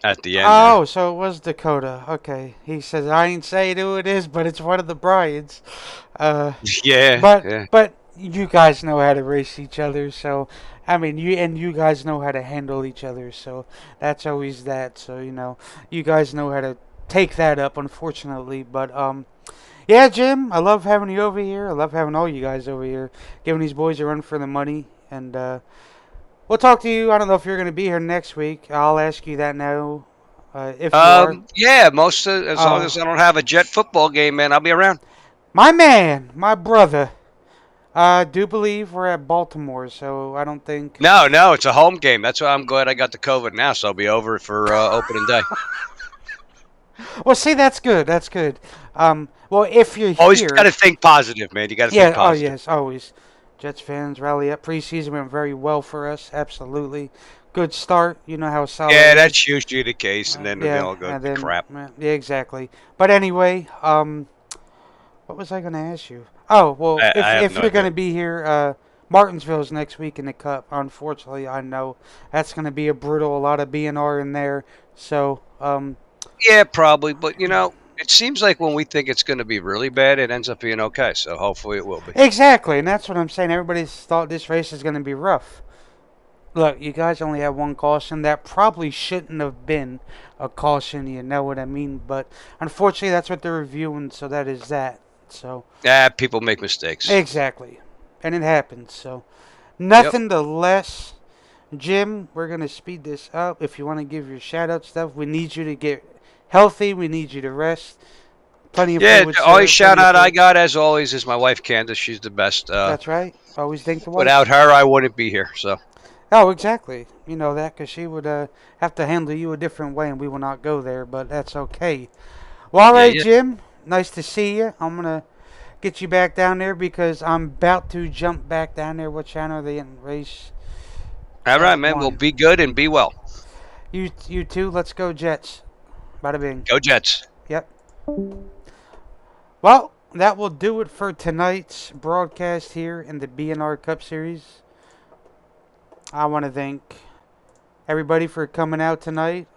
at the end there. Oh, so it was Dakota. Okay, he says I ain't saying who it is, but it's one of the Bryans. Uh, Yeah, but yeah. but you guys know how to race each other, so I mean you guys know how to handle each other, so that's always that. So you guys know how to take that up. Unfortunately, but yeah, Jim, I love having you over here. I love having all you guys over here, giving these boys a run for the money, and we'll talk to you. I don't know if you're going to be here next week. I'll ask you that now. If you are, Yeah, as long uh, as I don't have a Jet football game, man, I'll be around. my man, my brother. I do believe we're at Baltimore, so I don't think. No, no, it's a home game. That's why I'm glad I got the COVID now, so I'll be over for opening day. Well, see, that's good. That's good. Well, if you're Always got here, to think positive, man. You got to think yeah. Oh, positive. yes, always. Jets fans rally up. Preseason went very well for us. Absolutely, good start. You know how solid Yeah, it is. that's usually the case, and then they Yeah, all go and to then crap. yeah, exactly. But anyway, what was I going to ask you? Oh, well, I have if no you're going idea. to be here, Martinsville's next week in the Cup. Unfortunately, I know that's going to be a brutal. A lot of BNR in there. So, Yeah, probably, but it seems like when we think it's going to be really bad, it ends up being okay. So hopefully it will be. exactly, and that's what I'm saying. Everybody's thought this race is going to be rough. Look, you guys only have one caution. That probably shouldn't have been a caution. You know what I mean? But unfortunately, that's what they're reviewing. So that is that. So. Yeah, people make mistakes. Exactly. And it happens. So, Yep. nothing to less. Jim, we're going to speed this up. If you want to give your shout out stuff, we need you to get healthy. We need you to rest. Plenty of Yeah, fluid, the only sir. shout Plenty of out I fluid. got, as always, is my wife Candace. She's the best. That's right. Always thank the wife. Without her, I wouldn't be here. So Oh, exactly. You know that because she would have to handle you a different way, and we will not go there, but that's okay. Well, all yeah, right, yeah. Jim. Nice to see you. I'm going to get you back down there because I'm about to jump back down there. What channel are they in? Race All right, man. Well, F1. be good and be well. You too. Let's go Jets. Bada bing. Go Jets. Yep. Well, that will do it for tonight's broadcast here in the BNR Cup Series. I want to thank everybody for coming out tonight.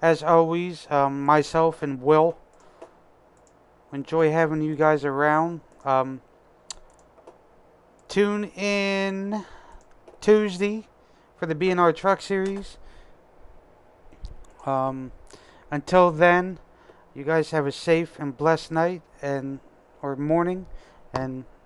As always, myself and Will enjoy having you guys around. Tune in Tuesday for the BNR Truck Series. Until then, you guys have a safe and blessed night or morning, and